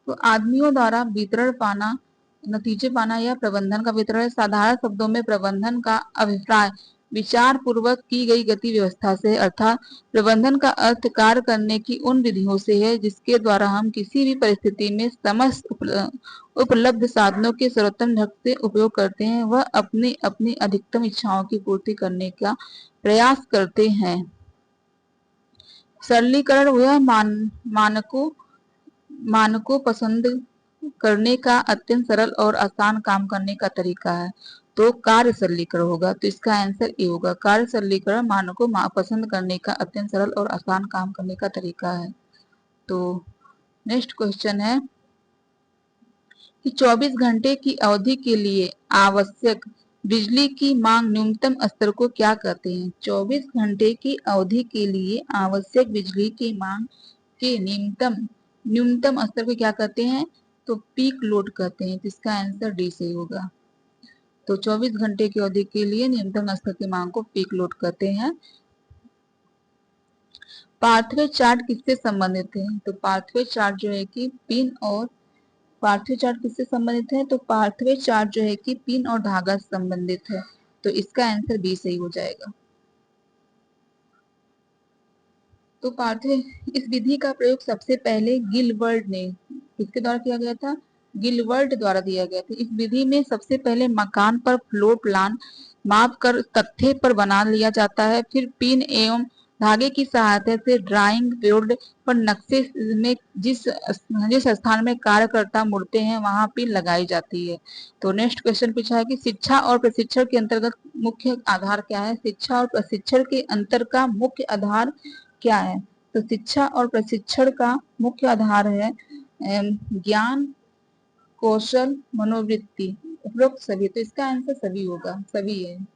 तो आदमियों द्वारा वितरण पाना, नतीजे पाना यह प्रबंधन का वितरण है। साधारण शब्दों में प्रबंधन का अभिप्राय विचार पूर्वक की गई गति व्यवस्था से, अर्थात प्रबंधन का अर्थ कार्य करने की उन विधियों से है जिसके द्वारा हम किसी भी परिस्थिति में समस्त उपलब्ध साधनों के सर्वोत्तम ढंग से उपयोग करते हैं, वह अपनी अपनी अधिकतम इच्छाओं की पूर्ति करने का प्रयास करते हैं। सरलीकरण वह मानकों पसंद करने का अत्यंत सरल और आसान काम करने का तरीका है। तो कार्य सरलीकरण होगा। तो इसका आंसर ए होगा। कार्य सरलीकरण मानकों पसंद करने का अत्यंत सरल और आसान काम करने का तरीका है। तो नेक्स्ट क्वेश्चन है कि 24 घंटे की अवधि के लिए आवश्यक बिजली की मांग न्यूनतम स्तर को क्या कहते हैं? 24 घंटे की अवधि के लिए आवश्यक बिजली की मांग के न्यूनतम स्तर को क्या कहते हैं? तो पीक लोड कहते हैं। तो इसका आंसर डी सही होगा। तो 24 घंटे की अवधि के लिए न्यूनतम स्तर की मांग को पीक लोड कहते हैं। पार्थवे चार्ट किससे संबंधित है? तो पार्थवे चार्ट जो है कि पिन और पार्थवे चार्ट किससे संबंधित है? तो पार्थवे चार्ट जो है कि पिन और धागा से संबंधित है। तो इसका आंसर बी सही हो जाएगा। तो पार्थवे इस विधि का प्रयोग सबसे पहले गिलबर्ट ने किसके द्वारा किया गया था? गिलबर्ट द्वारा दिया गया था। इस विधि में सबसे पहले मकान पर फ्लोर प्लान माप कर तख्ते पर बना लिया जाता है, फिर पिन एवं धागे की सहायता से ड्राइंग बोर्ड पर नक्शे में जिस स्थान में कार्यकर्ता मुड़ते हैं वहां पिन लगाई जाती है। तो नेक्स्ट क्वेश्चन पूछा है कि शिक्षा और प्रशिक्षण के अंतर्गत मुख्य आधार क्या है? शिक्षा और प्रशिक्षण के अंतर का मुख्य आधार क्या है? तो शिक्षा और प्रशिक्षण का मुख्य आधार है ज्ञान, कौशल, मनोवृत्ति, उपरोक्त सभी। तो इसका आंसर सभी होगा, सभी है।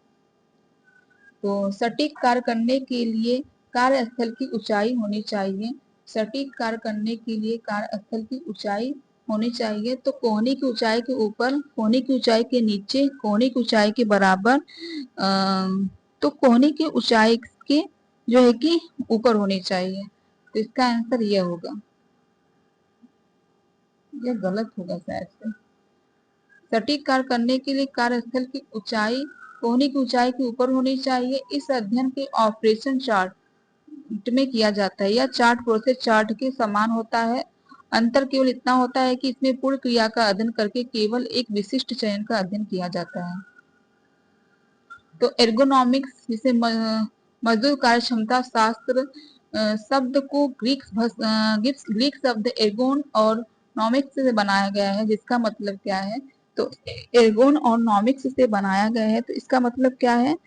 तो सटीक कार्य करने के लिए कार्यस्थल की ऊंचाई होनी चाहिए। सटीक कार्य करने के लिए कार्यस्थल की ऊंचाई होनी चाहिए। तो कोहनी की ऊंचाई के ऊपर, कोहनी की ऊंचाई के नीचे, कोहनी की ऊंचाई के बराबर, तो कोहनी की ऊंचाई के जो है कि ऊपर होनी चाहिए। तो इसका आंसर यह होगा। यह गलत होगा शायद से। सटीक कार्य करने के लिए कार्यस्थल की ऊंचाई कोहनी की ऊंचाई के ऊपर होनी चाहिए। इस अध्ययन के ऑपरेशन चार्ट में किया जाता है। यह चार्ट प्रोसेस चार्ट के समान होता है। अंतर केवल इतना होता है कि इसमें पूर्ण क्रिया का अध्ययन करके केवल एक विशिष्ट चयन का अध्ययन किया जाता है। तो एर्गोनॉमिक्स जिसे मजदूर कार्य क्षमता शास्त्र शब्द को ग्रीक शब्द एर्गोन और नॉमिक्स से बनाया गया है, जिसका मतलब क्या है? तो एर्गोन और नॉमिक्स से बनाया गया है। तो इसका मतलब क्या है?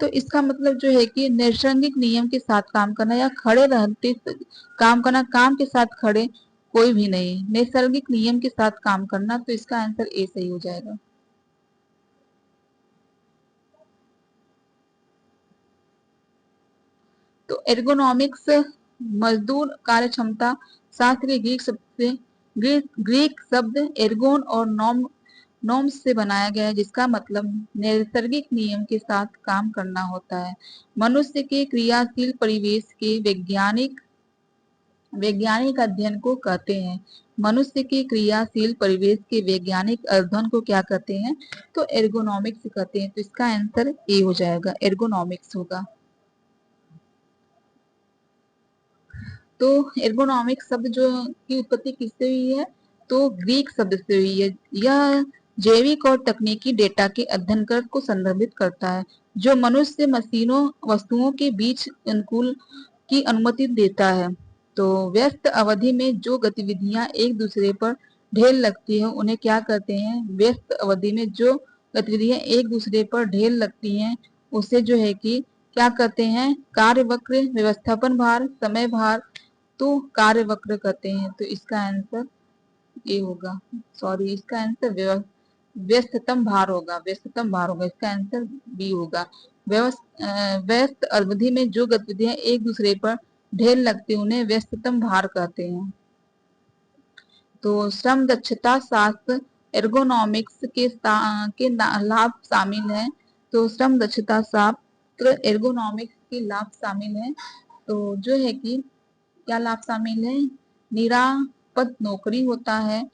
तो इसका मतलब जो है कि नैसर्गिक नियम के साथ काम करना या खड़े रहते काम करना, काम के साथ खड़े कोई भी नहीं, नैसर्गिक नियम के साथ काम करना। तो इसका आंसर ए सही हो जाएगा। तो एर्गोनॉमिक्स मजदूर कार्य क्षमता शास्त्र के ग्रीक शब्द एर्गोन और नॉर्म्स से बनाया गया है, जिसका मतलब नैसर्गिक नियम के साथ काम करना होता है। मनुष्य के क्रियाशील परिवेश के वैज्ञानिक अध्ययन को कहते हैं। मनुष्य के क्रियाशील परिवेश के वैज्ञानिक अध्ययन को क्या कहते हैं? तो एर्गोनॉमिक्स कहते हैं। तो इसका आंसर ए हो जाएगा, एर्गोनॉमिक्स होगा। तो एर्गोनॉमिक्स शब्द जो की उत्पत्ति किससे हुई है? तो ग्रीक शब्द से हुई है। यह जैविक और तकनीकी डेटा के अध्ययन कर को संदर्भित करता है, जो मनुष्य मशीनों वस्तुओं के बीच अनुकूल की अनुमति देता है। तो व्यस्त अवधि में जो गतिविधियां एक दूसरे पर ढेर लगती है उन्हें क्या कहते हैं? व्यस्त अवधि में जो गतिविधियां एक दूसरे पर ढेर लगती हैं उसे जो है कि क्या कहते हैं? कार्य वक्र, व्यवस्थापन भार, समय भार, तो कार्य वक्र कहते हैं। तो इसका आंसर ये होगा, सॉरी इसका आंसर व्यस्ततम भार होगा, व्यस्ततम भार होगा। इसका आंसर बी होगा। व्यस्त अवधि में जो गतिविधियां एक दूसरे पर ढेर लगती है उन्हें व्यस्ततम भार कहते हैं। तो श्रम दक्षता शास्त्र एर्गोनॉमिक्स के लाभ शामिल है। तो श्रम दक्षता शास्त्र एर्गोनॉमिक्स के लाभ शामिल है। तो जो है कि क्या लाभ शामिल है? निरापद नौकरी होता है,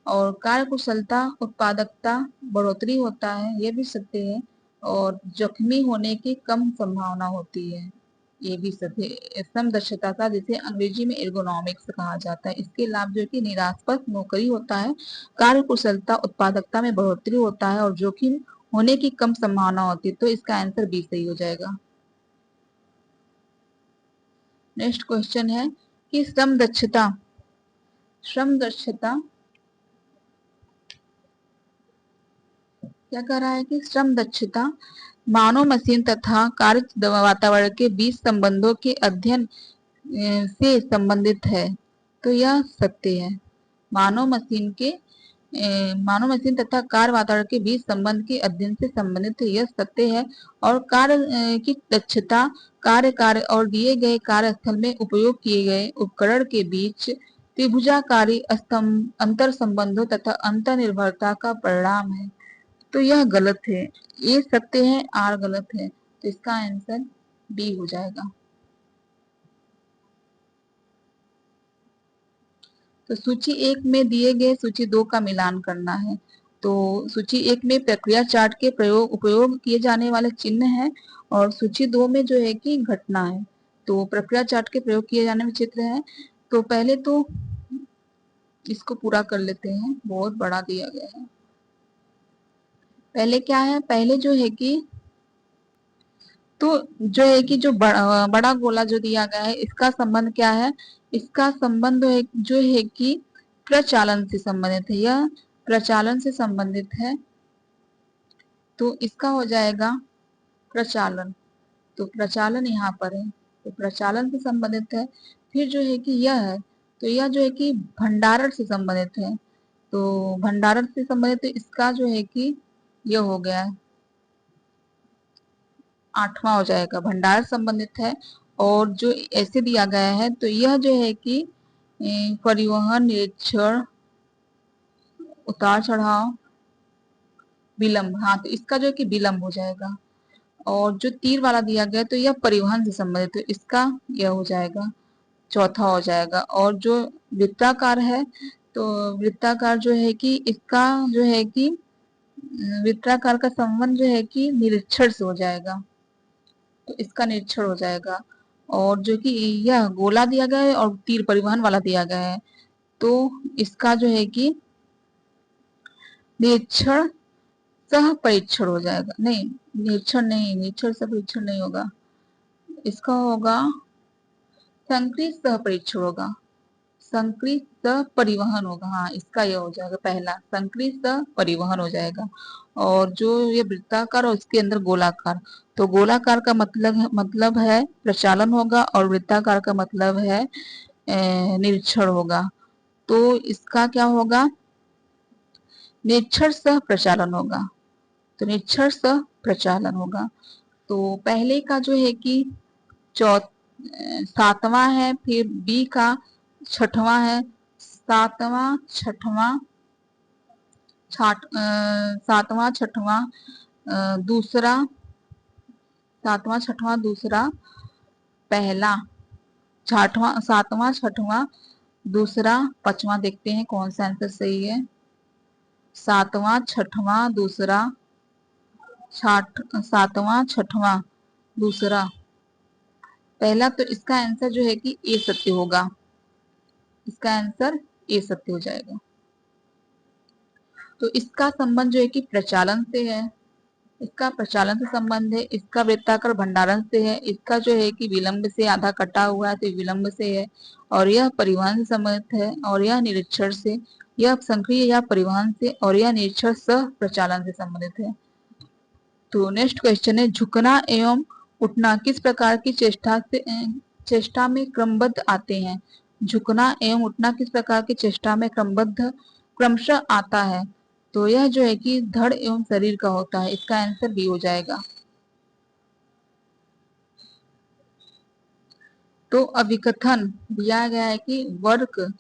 और कार्य कुशलता, उत्पादकता बढ़ोतरी होता है, ये भी सत्य है, और जख्मी होने की कम संभावना होती है, ये भी सत्य है। श्रम दक्षता का जिसे अंग्रेजी में एर्गोनॉमिक्स कहा जाता है। इसके लाभ जो कि निरापद नौकरी होता है, कार्य कुशलता, उत्पादकता में बढ़ोतरी होता है, और जोखिम होने की कम संभावना होती है। तो इसका आंसर बी सही हो जाएगा। नेक्स्ट क्वेश्चन है कि श्रम दक्षता क्या कह रहा है कि श्रम दक्षता मानव मशीन तथा कार्य वातावरण के बीच संबंधों के अध्ययन से संबंधित है। तो यह सत्य है। मानव मशीन तथा कार्य वातावरण के बीच संबंध के अध्ययन से संबंधित है, यह सत्य है। और कार्य की दक्षता कार्य और दिए गए कार्यस्थल में उपयोग किए गए उपकरण के बीच त्रिभुजाकारी अंतर संबंधों तथा अंतर निर्भरता का परिणाम है। तो यह गलत है, ये सत्य है, आर गलत है। तो इसका आंसर बी हो जाएगा। तो सूची 1 में दिए गए सूची 2 का मिलान करना है। तो सूची 1 में प्रक्रिया चार्ट के उपयोग किए जाने वाले चिन्ह है, और सूची 2 में जो है कि घटना है। तो प्रक्रिया चार्ट के प्रयोग किए जाने में चित्र है। तो पहले तो इसको पूरा कर लेते हैं, बहुत बड़ा दिया गया है। पहले क्या है? पहले जो है कि जो बड़ा गोला जो दिया गया है, इसका संबंध क्या है? इसका संबंध जो है कि प्रचालन से संबंधित है, यह प्रचालन से संबंधित है। तो इसका हो जाएगा प्रचालन। तो प्रचालन यहाँ पर है, तो प्रचालन से संबंधित है। फिर जो है कि यह है, तो यह जो है कि भंडारण से संबंधित है। तो भंडारण से संबंधित, तो इसका जो है कि यह हो गया 8वां हो जाएगा, भंडार संबंधित है। और जो ऐसे दिया गया है, तो यह जो है कि परिवहन, निरीक्षण, उतार चढ़ाव, विलंब। हाँ, तो इसका जो है कि विलंब हो जाएगा। और जो तीर वाला दिया गया तो यह परिवहन से संबंधित है, इसका यह हो जाएगा, चौथा हो जाएगा। और जो वृत्ताकार है, तो वृत्ताकार जो है कि इसका जो है कि वृत्ताकार का संबंध जो है कि निरीक्षण से हो जाएगा, तो इसका निरीक्षण हो जाएगा। और जो कि यह गोला दिया गया है और तीर परिवहन वाला दिया गया है, तो इसका जो है कि निरीक्षण सह परीक्षण हो जाएगा। नहीं, निरीक्षण सह परीक्षण नहीं होगा, इसका होगा संक्रिय सह परीक्षण होगा, संक्रिय सह परिवहन होगा। हाँ, इसका यह हो जाएगा पहला, संक्रिय सह परिवहन हो जाएगा। और जो ये वृत्ताकार और उसके अंदर गोलाकार, तो गोलाकार का मतलब है प्रचालन होगा, और वृत्ताकार का मतलब है निरीक्षण होगा। तो इसका क्या होगा? निरीक्षण सह प्रचालन होगा, तो निरीक्षण सह प्रचालन होगा। तो पहले का जो है कि 7वां है, फिर बी का 6वां है, 7वां 6वां सातवां छठवां दूसरा, सातवां छठवां दूसरा पहला, सातवां छठवां दूसरा पांचवां। देखते हैं कौन सा आंसर सही है। सातवां छठवां दूसरा, सातवां छठवां दूसरा पहला। तो इसका आंसर जो है कि ए सत्य होगा, इसका आंसर ए सत्य हो जाएगा। तो इसका संबंध जो है कि प्रचालन से है, इसका प्रचालन से संबंध है, इसका वृत्ताकार भंडारण से है, इसका जो है कि विलंब से, आधा कटा हुआ है तो विलंब से है, और यह परिवहन से संबंधित है, और यह निरीक्षण से, यह संक्रिय या परिवहन से, और यह निरीक्षण सह प्रचालन से संबंधित है। तो नेक्स्ट क्वेश्चन है, झुकना एवं उठना किस प्रकार की चेष्टा में क्रमबद्ध आते हैं। झुकना एवं उठना किस प्रकार की चेष्टा में क्रमशः आता है। तो यह जो है कि धड़ एवं शरीर का होता है, इसका आंसर बी हो जाएगा। तो अभिकथन दिया गया है कि वर्क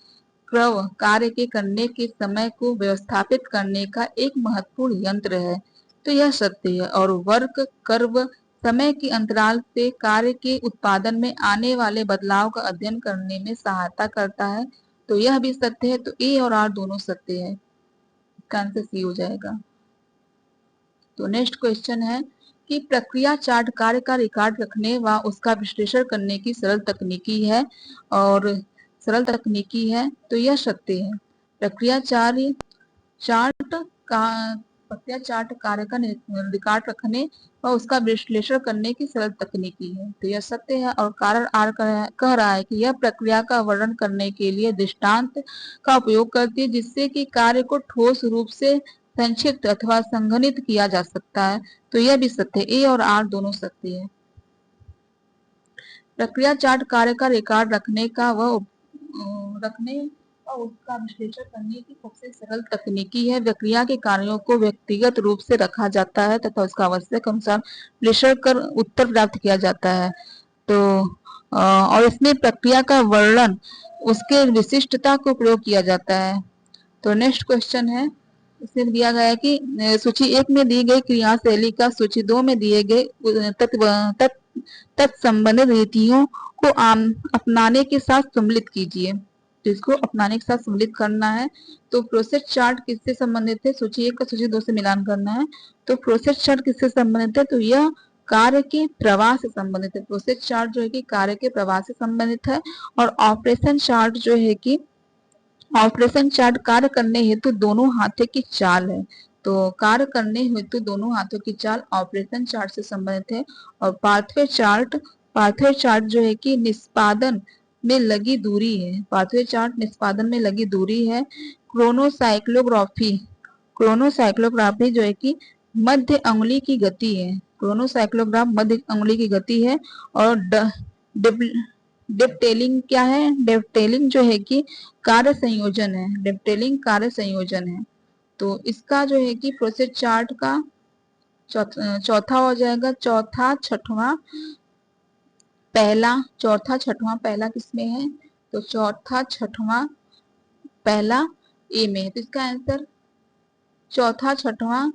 क्रव कार्य के करने के समय को व्यवस्थापित करने का एक महत्वपूर्ण यंत्र है। तो यह सत्य है। और वर्क कर्व समय के अंतराल से कार्य के उत्पादन में आने वाले बदलाव का अध्ययन करने में सहायता करता है। तो यह भी सत्य है। तो ए और आर दोनों सत्य है, इसका आंसर सी हो जाएगा। तो नेक्स्ट क्वेश्चन है कि प्रक्रिया चार्ट कार्य का रिकॉर्ड रखने व उसका विश्लेषण करने की सरल तकनीकी है, और सरल तकनीकी है। तो यह सत्य है। प्रक्रिया चार्ट कार्य का रिकॉर्ड रखने और उसका विश्लेषण करने की सरल तकनीकी है। तो यह सत्य है। और कारण आर कह रहा है कि यह प्रक्रिया का वर्णन करने के लिए दृष्टांत का उपयोग करती है, जिससे कि कार्य को ठोस रूप से संक्षिप्त अथवा संघनित किया जा सकता है। तो यह भी सत्य है। ए और आर दोनों सत्य है। प्रक्रिया चार्ट कार्य का रिकॉर्ड रखने और उसका विश्लेषण करने की सबसे सरल तकनीकी है। प्रक्रिया के कार्यों को व्यक्तिगत रूप से रखा जाता है तथा उसका आवश्यक अनुसार विश्लेषण कर उत्तर प्राप्त किया जाता है। तो और इसमें प्रक्रिया का वर्णन उसके विशिष्टता को प्रयोग किया जाता है। तो नेक्स्ट क्वेश्चन है, इसमें दिया गया है कि सूची 1 में दी गई क्रियाशैली का सूची 2 में दिए गए तत्संबंधित रीतियों को अपनाने के साथ सम्मिलित कीजिए। तो इसको अपनाने के साथ सम्मिलित करना है। तो प्रोसेस चार्ट किससे संबंधित है, सूची 1 का सूची 2 से मिलान करना है। तो प्रोसेस चार्ट किससे संबंधित है, तो यह कार्य के प्रवाह से संबंधित है। प्रोसेस चार्ट जो है कि कार्य के प्रवाह से संबंधित है। और ऑपरेशन चार्ट जो है कि ऑपरेशन चार्ट कार्य करने हेतु दोनों हाथों की चाल है। तो कार्य करने हेतु दोनों हाथों की चाल ऑपरेशन चार्ट से संबंधित है। और पाथवे चार्ट जो है कि निष्पादन में लगी दूरी है। पाथवे चार्ट निष्पादन में लगी दूरी है। क्रोनोसाइक्लोग्राफी जो है कि मध्य अंगुली की गति है। क्रोनोसाइक्लोग्राफ मध्य अंगुली की गति है। और डेप्टेलिंग क्या है, डेप्टेलिंग जो है कि कार्य संयोजन है। डेप्टेलिंग कार्य संयोजन है। तो इसका जो है कि प्रोसेस चार्ट का चौथा हो जाएगा। चौथा छठवां पहला किसमें है, तो चौथा छठवां पहला ए में है। तो इसका आंसर चौथा छठवां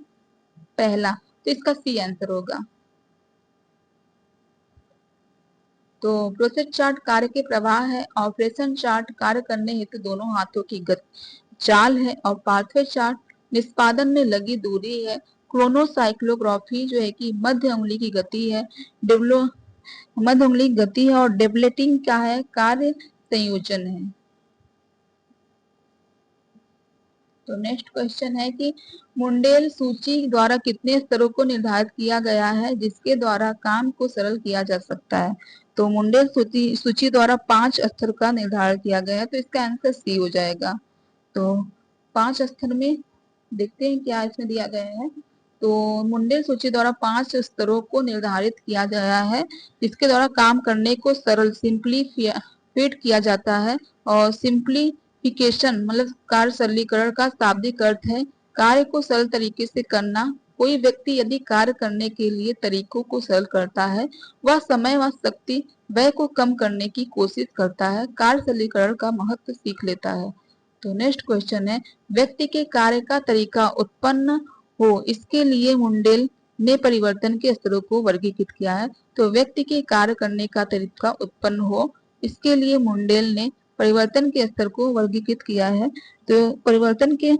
पहला, तो इसका सी आंसर होगा। तो प्रोसेस चार्ट कार्य के प्रवाह है। ऑपरेशन चार्ट कार्य करने हेतु दोनों हाथों की चाल है। और पाथवे चार्ट निष्पादन में लगी दूरी है। क्रोनोसाइक्लोग्राफी जो है कि मध्य उंगली की गति है। मध्य उंगली की गति है। और डेबलेटिंग क्या है, कार्य संयोजन है। तो नेक्स्ट क्वेश्चन है कि मुंडेल सूची द्वारा कितने स्तरों को निर्धारित किया गया है जिसके द्वारा काम को सरल किया जा सकता है। तो मुंडेल सूची द्वारा 5 स्तर का निर्धारण किया गया है। तो इसका आंसर सी हो जाएगा। तो 5 स्तर में देखते हैं क्या इसमें दिया गया है। तो मुंडेल सूची द्वारा 5 स्तरों को निर्धारित किया गया है जिसके द्वारा काम करने को सरल सिंप्लीफाइड किया जाता है। और सिंप्लीफिकेशन मतलब कार्य सरलीकरण का शाब्दिक अर्थ है कार्य को सरल तरीके से करना। कोई व्यक्ति यदि कार्य करने के लिए तरीकों को सरल करता है, वह समय व शक्ति व्यय को कम करने की कोशिश करता है, कार्य सरलीकरण का महत्व सीख लेता है। तो नेक्स्ट क्वेश्चन है, व्यक्ति के कार्य का तरीका उत्पन्न हो इसके लिए मुंडेल ने परिवर्तन के स्तरों को वर्गीकृत किया है। तो व्यक्ति के कार्य करने का तरीका उत्पन्न हो इसके लिए मुंडेल ने परिवर्तन के स्तर को वर्गीकृत किया है। तो परिवर्तन के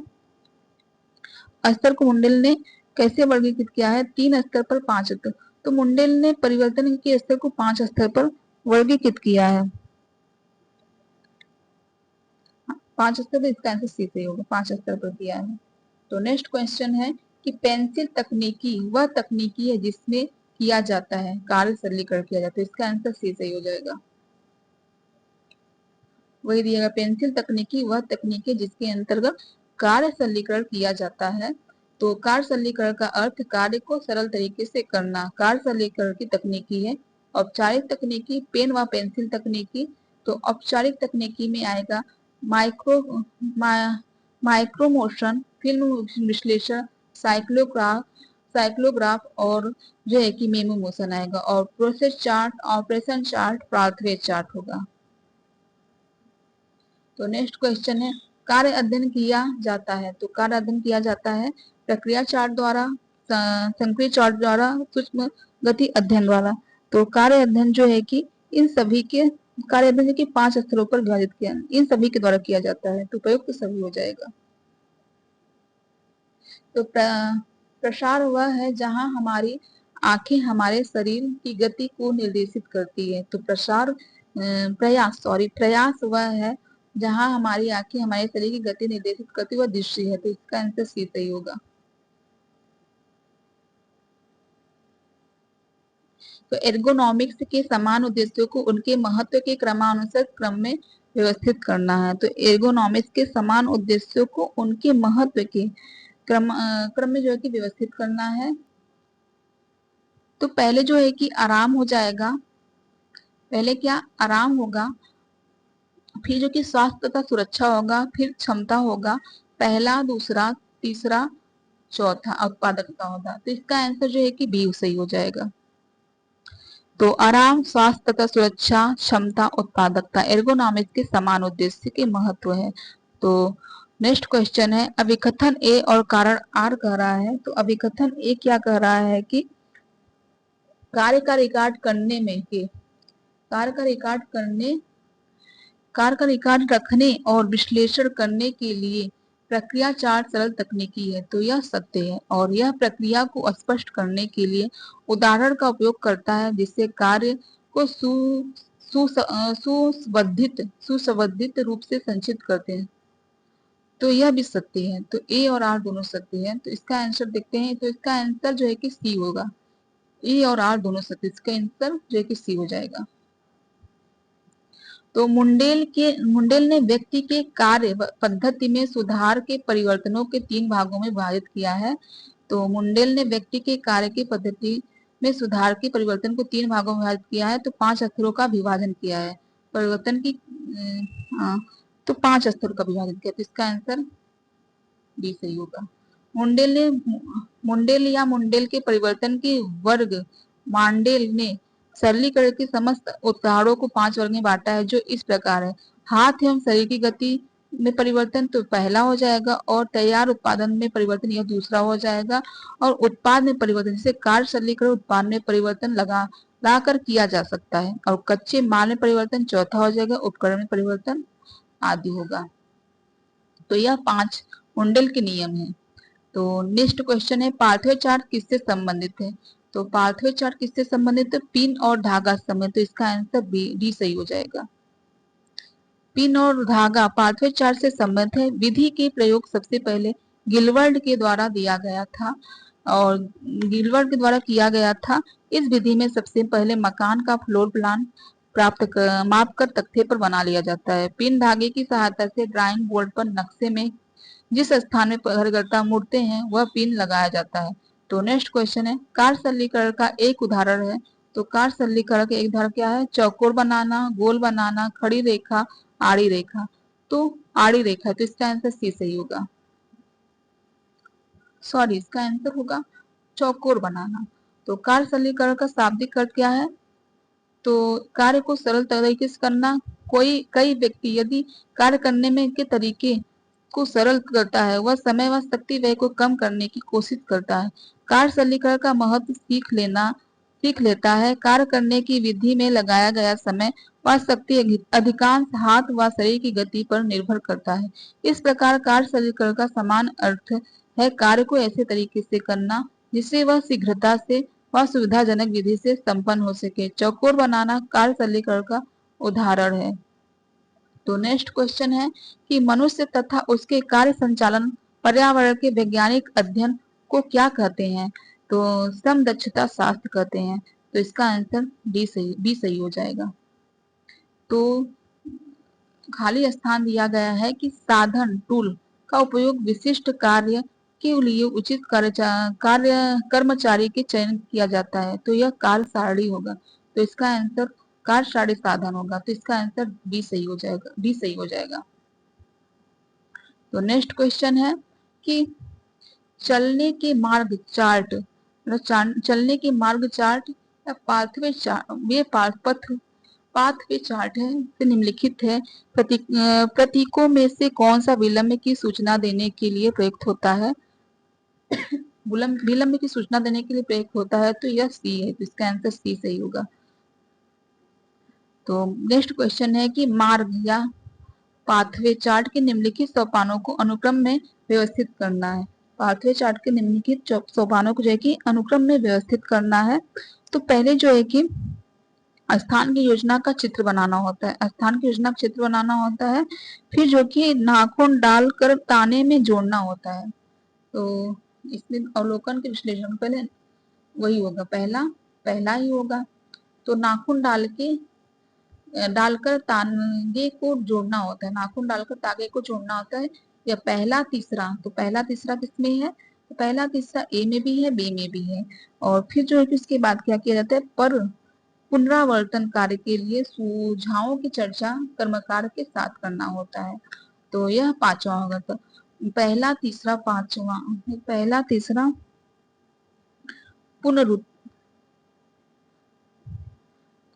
स्तर को मुंडेल ने कैसे वर्गीकृत किया है? 3 स्तर पर 5 स्तर। तो मुंडेल ने परिवर्तन के स्तर को 5 स्तर पर वर्गीकृत किया है। 5 स्तर पर, इसका आंसर सी सही होगा, 5 स्तर पर किया है। तो नेक्स्ट क्वेश्चन है कि पेंसिल तकनीकी वह तकनीकी है जिसमें किया जाता है कार्य सरलीकरण किया जाता है। इसका आंसर सी सही हो जाएगा। वही दिएगा, पेंसिल तकनीकी वह तकनीक है जिसके अंतर्गत कार्य सरलीकरण किया जाता है। तो कार्य सरलीकरण का अर्थ कार्य को सरल तरीके से करना कार्य सरलीकरण की तकनीकी है। औपचारिक तकनीकी पेन व पेंसिल तकनीकी। तो औपचारिक तकनीकी में आएगा माइक्रोमोशन, फिल्म विश्लेषण, साइक्लोग्राफ और जो है कि मेमो मोशन आएगा। और process chart, operation chart, pathway chart होगा। तो नेक्स्ट क्वेश्चन है, कार्य अध्ययन किया जाता है। तो कार्य अध्ययन किया जाता है प्रक्रिया चार्ट द्वारा, संक्रिय चार्ट द्वारा, सूक्ष्म गति अध्ययन द्वारा। तो कार्य अध्ययन जो है कि इन सभी के कार्य अध्ययन के 5 स्तरों पर विभाजित किया, इन सभी के द्वारा किया जाता है। तो प्रयुक्त सभी हो जाएगा। तो प्रसार वह है जहां हमारी आंखें हमारे शरीर की गति को निर्देशित करती है। तो प्रयास वह है जहां हमारी आंखें हमारे शरीर की गति निर्देशित करती हुआ दृश्य है। तो इसका आंसर सी सही होगा। तो एर्गोनॉमिक्स के समान उद्देश्यों को उनके महत्व के क्रमानुसार क्रम में व्यवस्थित करना है। तो एर्गोनॉमिक्स के समान उद्देश्यों को उनके महत्व के क्रम में जो है कि व्यवस्थित करना है। तो पहले जो है कि आराम हो जाएगा, पहले क्या आराम होगा, फिर जो कि स्वास्थ्य तथा सुरक्षा होगा, फिर क्षमता होगा, पहला, दूसरा, तीसरा, चौथा उत्पादकता होगा। तो इसका आंसर जो है कि बी सही हो जाएगा। तो आराम, स्वास्थ्य तथा सुरक्षा, क्षमता, उत्पादकता एर्गोनॉमिक्स के समान उद्देश्य के महत्व है। तो नेक्स्ट क्वेश्चन है, अभिकथन ए और कारण आर कह रहा है। तो अभिकथन ए क्या कह रहा है कि कार्य का रिकॉर्ड करने में कार्य का रिकॉर्ड रखने और विश्लेषण करने के लिए प्रक्रिया चार्ट सरल तकनीकी है। तो यह सत्य है और यह प्रक्रिया को स्पष्ट करने के लिए उदाहरण का उपयोग करता है जिससे कार्य को सुसंबंधित रूप से संचित करते हैं। तो यह भी सत्य है। तो ए और आर दोनों सत्य है। तो इसका आंसर देखते हैं। तो इसका आंसर जो है कि सी होगा। ए और आर दोनों सत्य, इसका आंसर जो है कि सी हो जाएगा। तो मुंडेल ने व्यक्ति के कार्य पद्धति में सुधार के परिवर्तनों के 3 भागों में विभाजित किया है। तो मुंडेल ने व्यक्ति के कार्य की पद्धति में सुधार के परिवर्तन को 3 भागों में विभाजित किया है। तो 5 स्तरों का विभाजन किया है परिवर्तन की, तो 5 स्तरों का विभाजन किया। तो इसका आंसर बी सही होगा। मुंडेल के परिवर्तन के वर्ग मांडेल ने सरलीकरण के समस्त उदाहरणों को 5 वर्ग में बांटा है जो इस प्रकार है। हाथ एवं शरीर की गति में परिवर्तन तो पहला हो जाएगा, और तैयार उत्पादन में परिवर्तन यह दूसरा हो जाएगा, और उत्पाद में परिवर्तन जैसे कार्य सरलीकरण उत्पाद में परिवर्तन ला कर किया जा सकता है, और कच्चे माल में परिवर्तन चौथा हो जाएगा, उपकरण में परिवर्तन आदि होगा। तो यह 5 मुंडेल के नियम है। तो नेक्स्ट क्वेश्चन है, पाथवे चार्ट किससे संबंधित है। तो पाथवे चार्ट किससे संबंधित है? पिन और धागा से संबंधित। तो इसका आंसर डी सही हो जाएगा। पिन और धागा पाथवे चार्ट से संबंधित है। विधि के प्रयोग सबसे पहले गिलवर्ड के द्वारा दिया गया था और गिलवर्ड के द्वारा किया गया था। इस विधि में सबसे पहले मकान का फ्लोर प्लान माप कर तख्ते पर बना लिया जाता है। पिन धागे की सहायता से ड्राइंग बोर्ड पर नक्शे में जिस स्थान में कार्यकर्ता मुड़ते हैं वह पिन लगाया जाता है। तो नेक्स्ट क्वेश्चन है, कार्य सरलीकरण का एक उदाहरण है। तो कार्य सरलीकरण का एक उदाहरण क्या है? चौकोर बनाना, गोल बनाना, खड़ी रेखा, आड़ी रेखा। तो आड़ी रेखा, तो इसका आंसर सी सही होगा। सॉरी, इसका आंसर होगा चौकोर बनाना। तो कार्य सरलीकरण का शाब्दिक अर्थ क्या है? तो कार्य को सरल तरीके से करना। कई व्यक्ति यदि कार्य करने में के तरीके को सरल करता है, वह समय व शक्ति व्यय को कम करने की कोशिश करता है। कार्य सरलीकरण का महत्व सीख लेता है। कार्य करने की विधि में लगाया गया समय व शक्ति अधिकांश हाथ व शरीर की गति पर निर्भर करता है। इस प्रकार कार्य सरलीकरण का समान अर्थ है कार्य को ऐसे तरीके से करना जिससे वह शीघ्रता से व सुविधाजनक विधि से संपन्न हो सके। चौकोर बनाना कार्य सरलीकरण का उदाहरण है। तो नेक्स्ट क्वेश्चन है कि मनुष्य तथा उसके कार्य संचालन पर्यावरण के वैज्ञानिक अध्ययन को क्या कहते हैं? तो श्रम दक्षता शास्त्र कहते हैं। तो इसका आंसर बी सही हो जाएगा। तो खाली स्थान दिया गया है कि साधन टूल का उपयोग विशिष्ट कार्य के लिए उचित कार्य कर्मचारी के चयन किया जाता है। तो यह कार्य सारणी होगा। तो इसका आंसर कार्य सारणी साधन होगा। तो इसका आंसर बी सही हो जाएगा। बी सही हो जाएगा। तो नेक्स्ट क्वेश्चन है कि चलने के मार्ग चार्ट मतलब चलने के मार्ग चार्ट या पाथवे चार्ट ये पाथवे चार्ट है तो निम्नलिखित है प्रतीकों में से कौन सा विलंब की सूचना देने के लिए प्रयुक्त होता है? विलंब की सूचना देने के लिए प्रयुक्त होता है। तो यह सी है। तो इसका आंसर सी सही होगा। तो नेक्स्ट क्वेश्चन है कि मार्ग या पाथवे चार्ट के निम्नलिखित सोपानों को अनुक्रम में व्यवस्थित करना है। पाथवे चार्ट के निम्नलिखित सोपानों को जो है कि अनुक्रम में व्यवस्थित करना है। तो पहले जो है कि स्थान की योजना का चित्र बनाना होता है। स्थान की योजना का चित्र बनाना होता है। फिर जो कि नाखून डालकर ताने में जोड़ना होता है। तो इसमें अवलोकन के विश्लेषण पहले वही होगा, पहला ही होगा। तो नाखून डालकर तागे को जोड़ना होता है। नाखून डालकर तागे को जोड़ना होता है। या पहला तीसरा, तो पहला तीसरा किसमें है? तो पहला तीसरा ए में भी है, बी में भी है। और फिर जो है कि उसके बाद क्या किया जाता है? पर पुनरावर्तन कार्य के लिए सुझावों की चर्चा कर्मकार के साथ करना होता है। तो यह पांचवा होगा। तो पहला तीसरा पांचवा, पहला तीसरा पुनरुत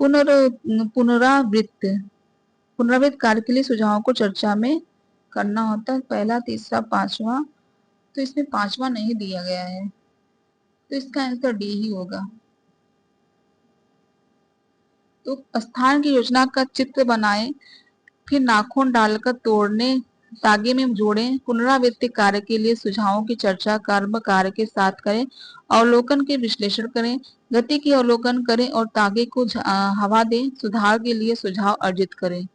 पुनर पुनरावृत्त कार्य के लिए सुझावों को चर्चा में करना होता है। पहला तीसरा पांचवा, तो इसमें पांचवा नहीं दिया गया है। तो इसका आंसर डी ही होगा। तो स्थान की योजना का चित्र बनाएं, फिर नाखून डालकर तोड़ने तागे में जोड़ें, पुनरावृत्ति कार्य के लिए सुझावों की चर्चा कर्म कार्य के साथ करें, अवलोकन के विश्लेषण करें, गति की अवलोकन करें और तागे को हवा दें, सुधार के लिए सुझाव अर्जित करें।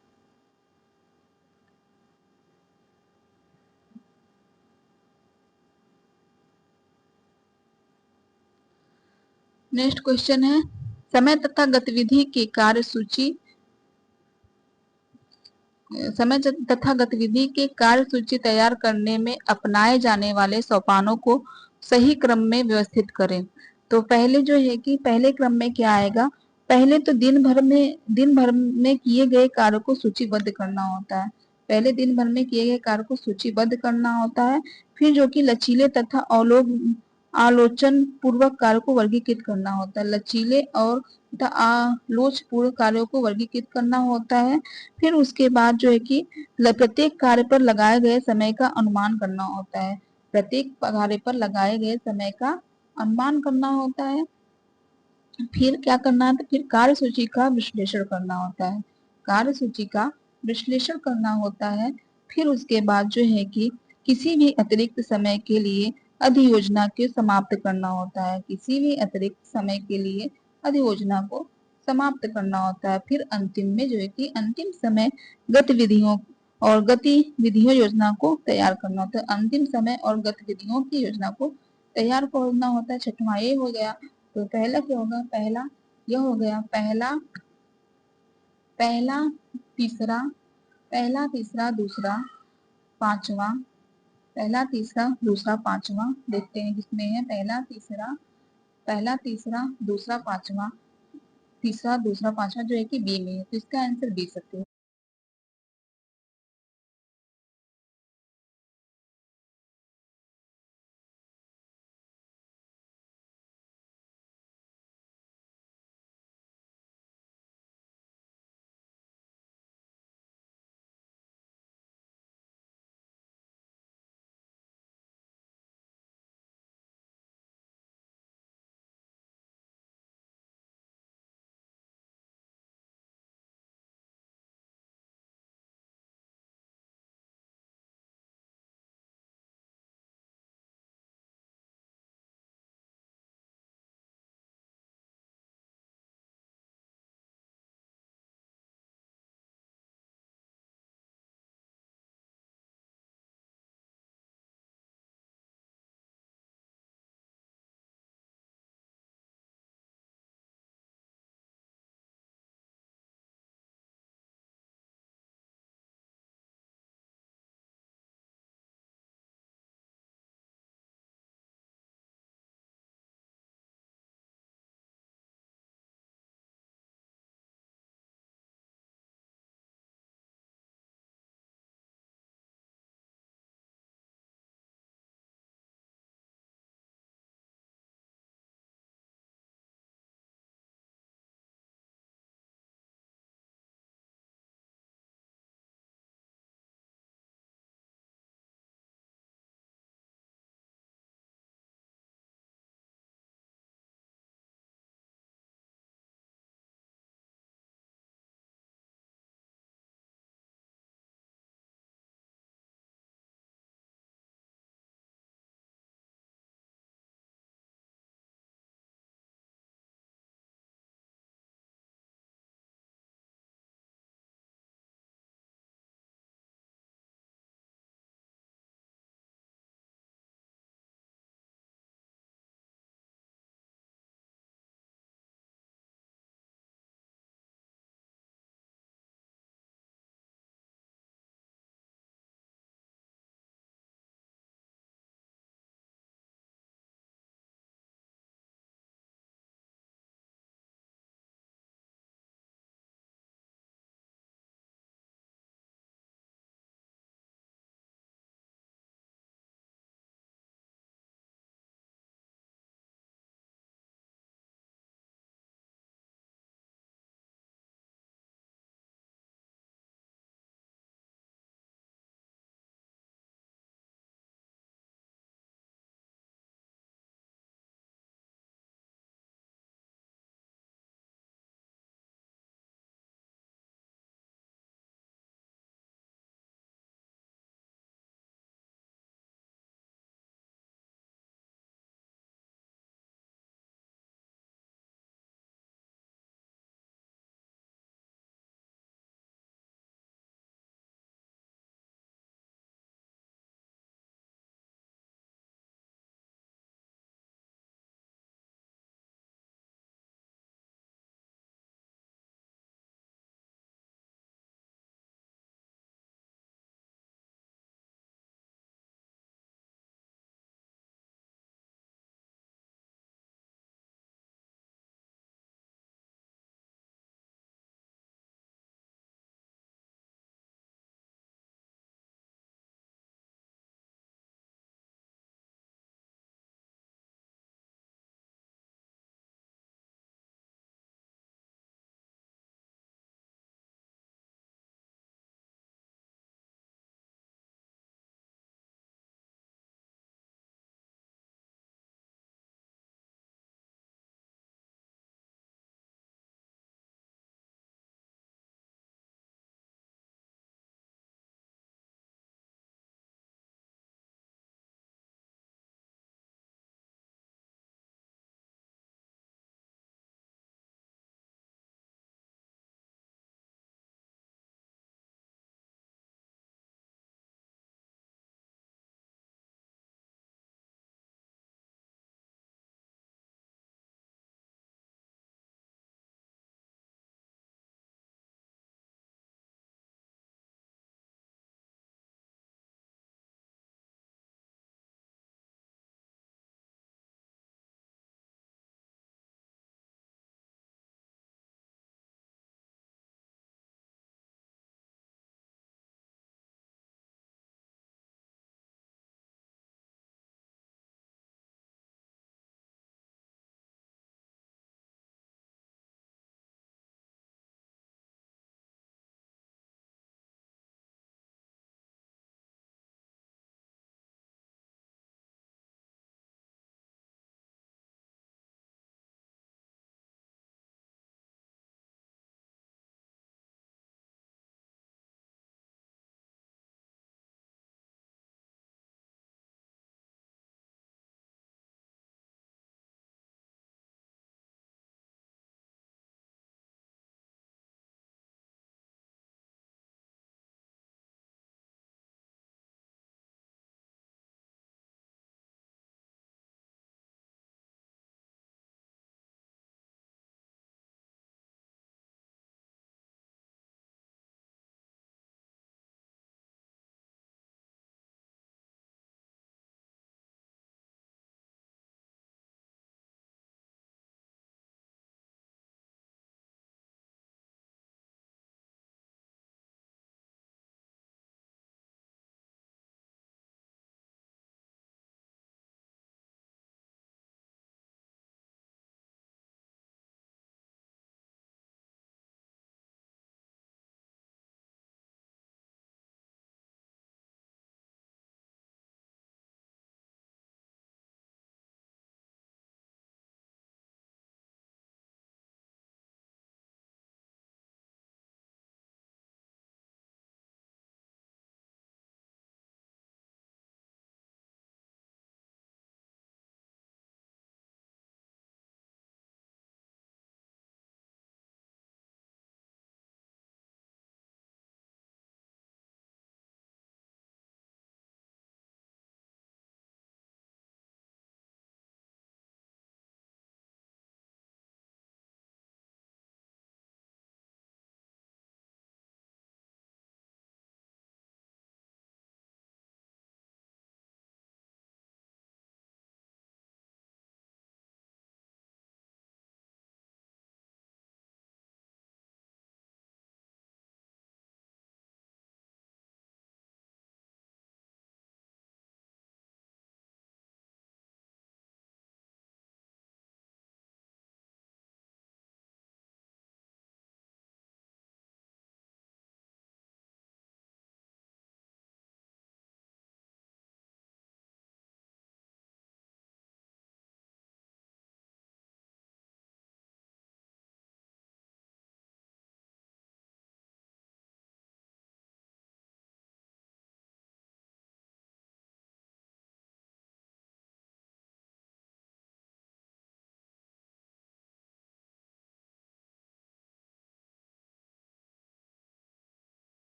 नेक्स्ट क्वेश्चन है समय तथा गतिविधि की कार्य सूची समय तथा गतिविधि के कार्य सूची तैयार करने में अपनाए जाने वाले सोपानों को सही क्रम में व्यवस्थित करें। तो पहले जो है कि पहले क्रम में क्या आएगा? पहले तो दिन भर में किए गए कार्य को सूचीबद्ध करना होता है। पहले दिन भर में किए गए कार्य को सूचीबद्ध करना होता है। फिर जो कि लचीले तथा आलोचन पूर्वक कार्य को वर्गीकृत करना होता है। लचीले और आलोच पूर्व कार्यों को वर्गीकृत करना होता है। फिर उसके बाद जो है कि प्रत्येक कार्य पर लगाए गए समय का अनुमान करना होता है। प्रत्येक कार्य पर लगाए गए समय का अनुमान करना होता है। फिर क्या करना है? तो फिर कार्य सूची का विश्लेषण करना होता है। कार्य सूची का विश्लेषण करना होता है। फिर उसके बाद जो है कि किसी भी अतिरिक्त समय के लिए अधियोजना के समाप्त करना होता है। किसी भी अतिरिक्त समय के लिए अधियोजना को समाप्त करना होता है। फिर अंतिम में जो है कि अंतिम समय गतिविधियों और गतिविधियों योजना को तैयार करना होता है। अंतिम समय और गतिविधियों की योजना को तैयार करना होता है। छठवां ये हो गया। तो पहला क्या होगा? पहला यह हो गया। पहला तीसरा दूसरा पांचवा, पहला तीसरा दूसरा पांचवा। देखते हैं किसमें है। पहला तीसरा दूसरा पांचवा, तीसरा दूसरा पांचवा जो है कि बी में है। तो इसका आंसर बी सकते हैं।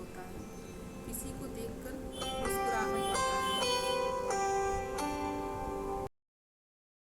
होता है। किसी को देखकर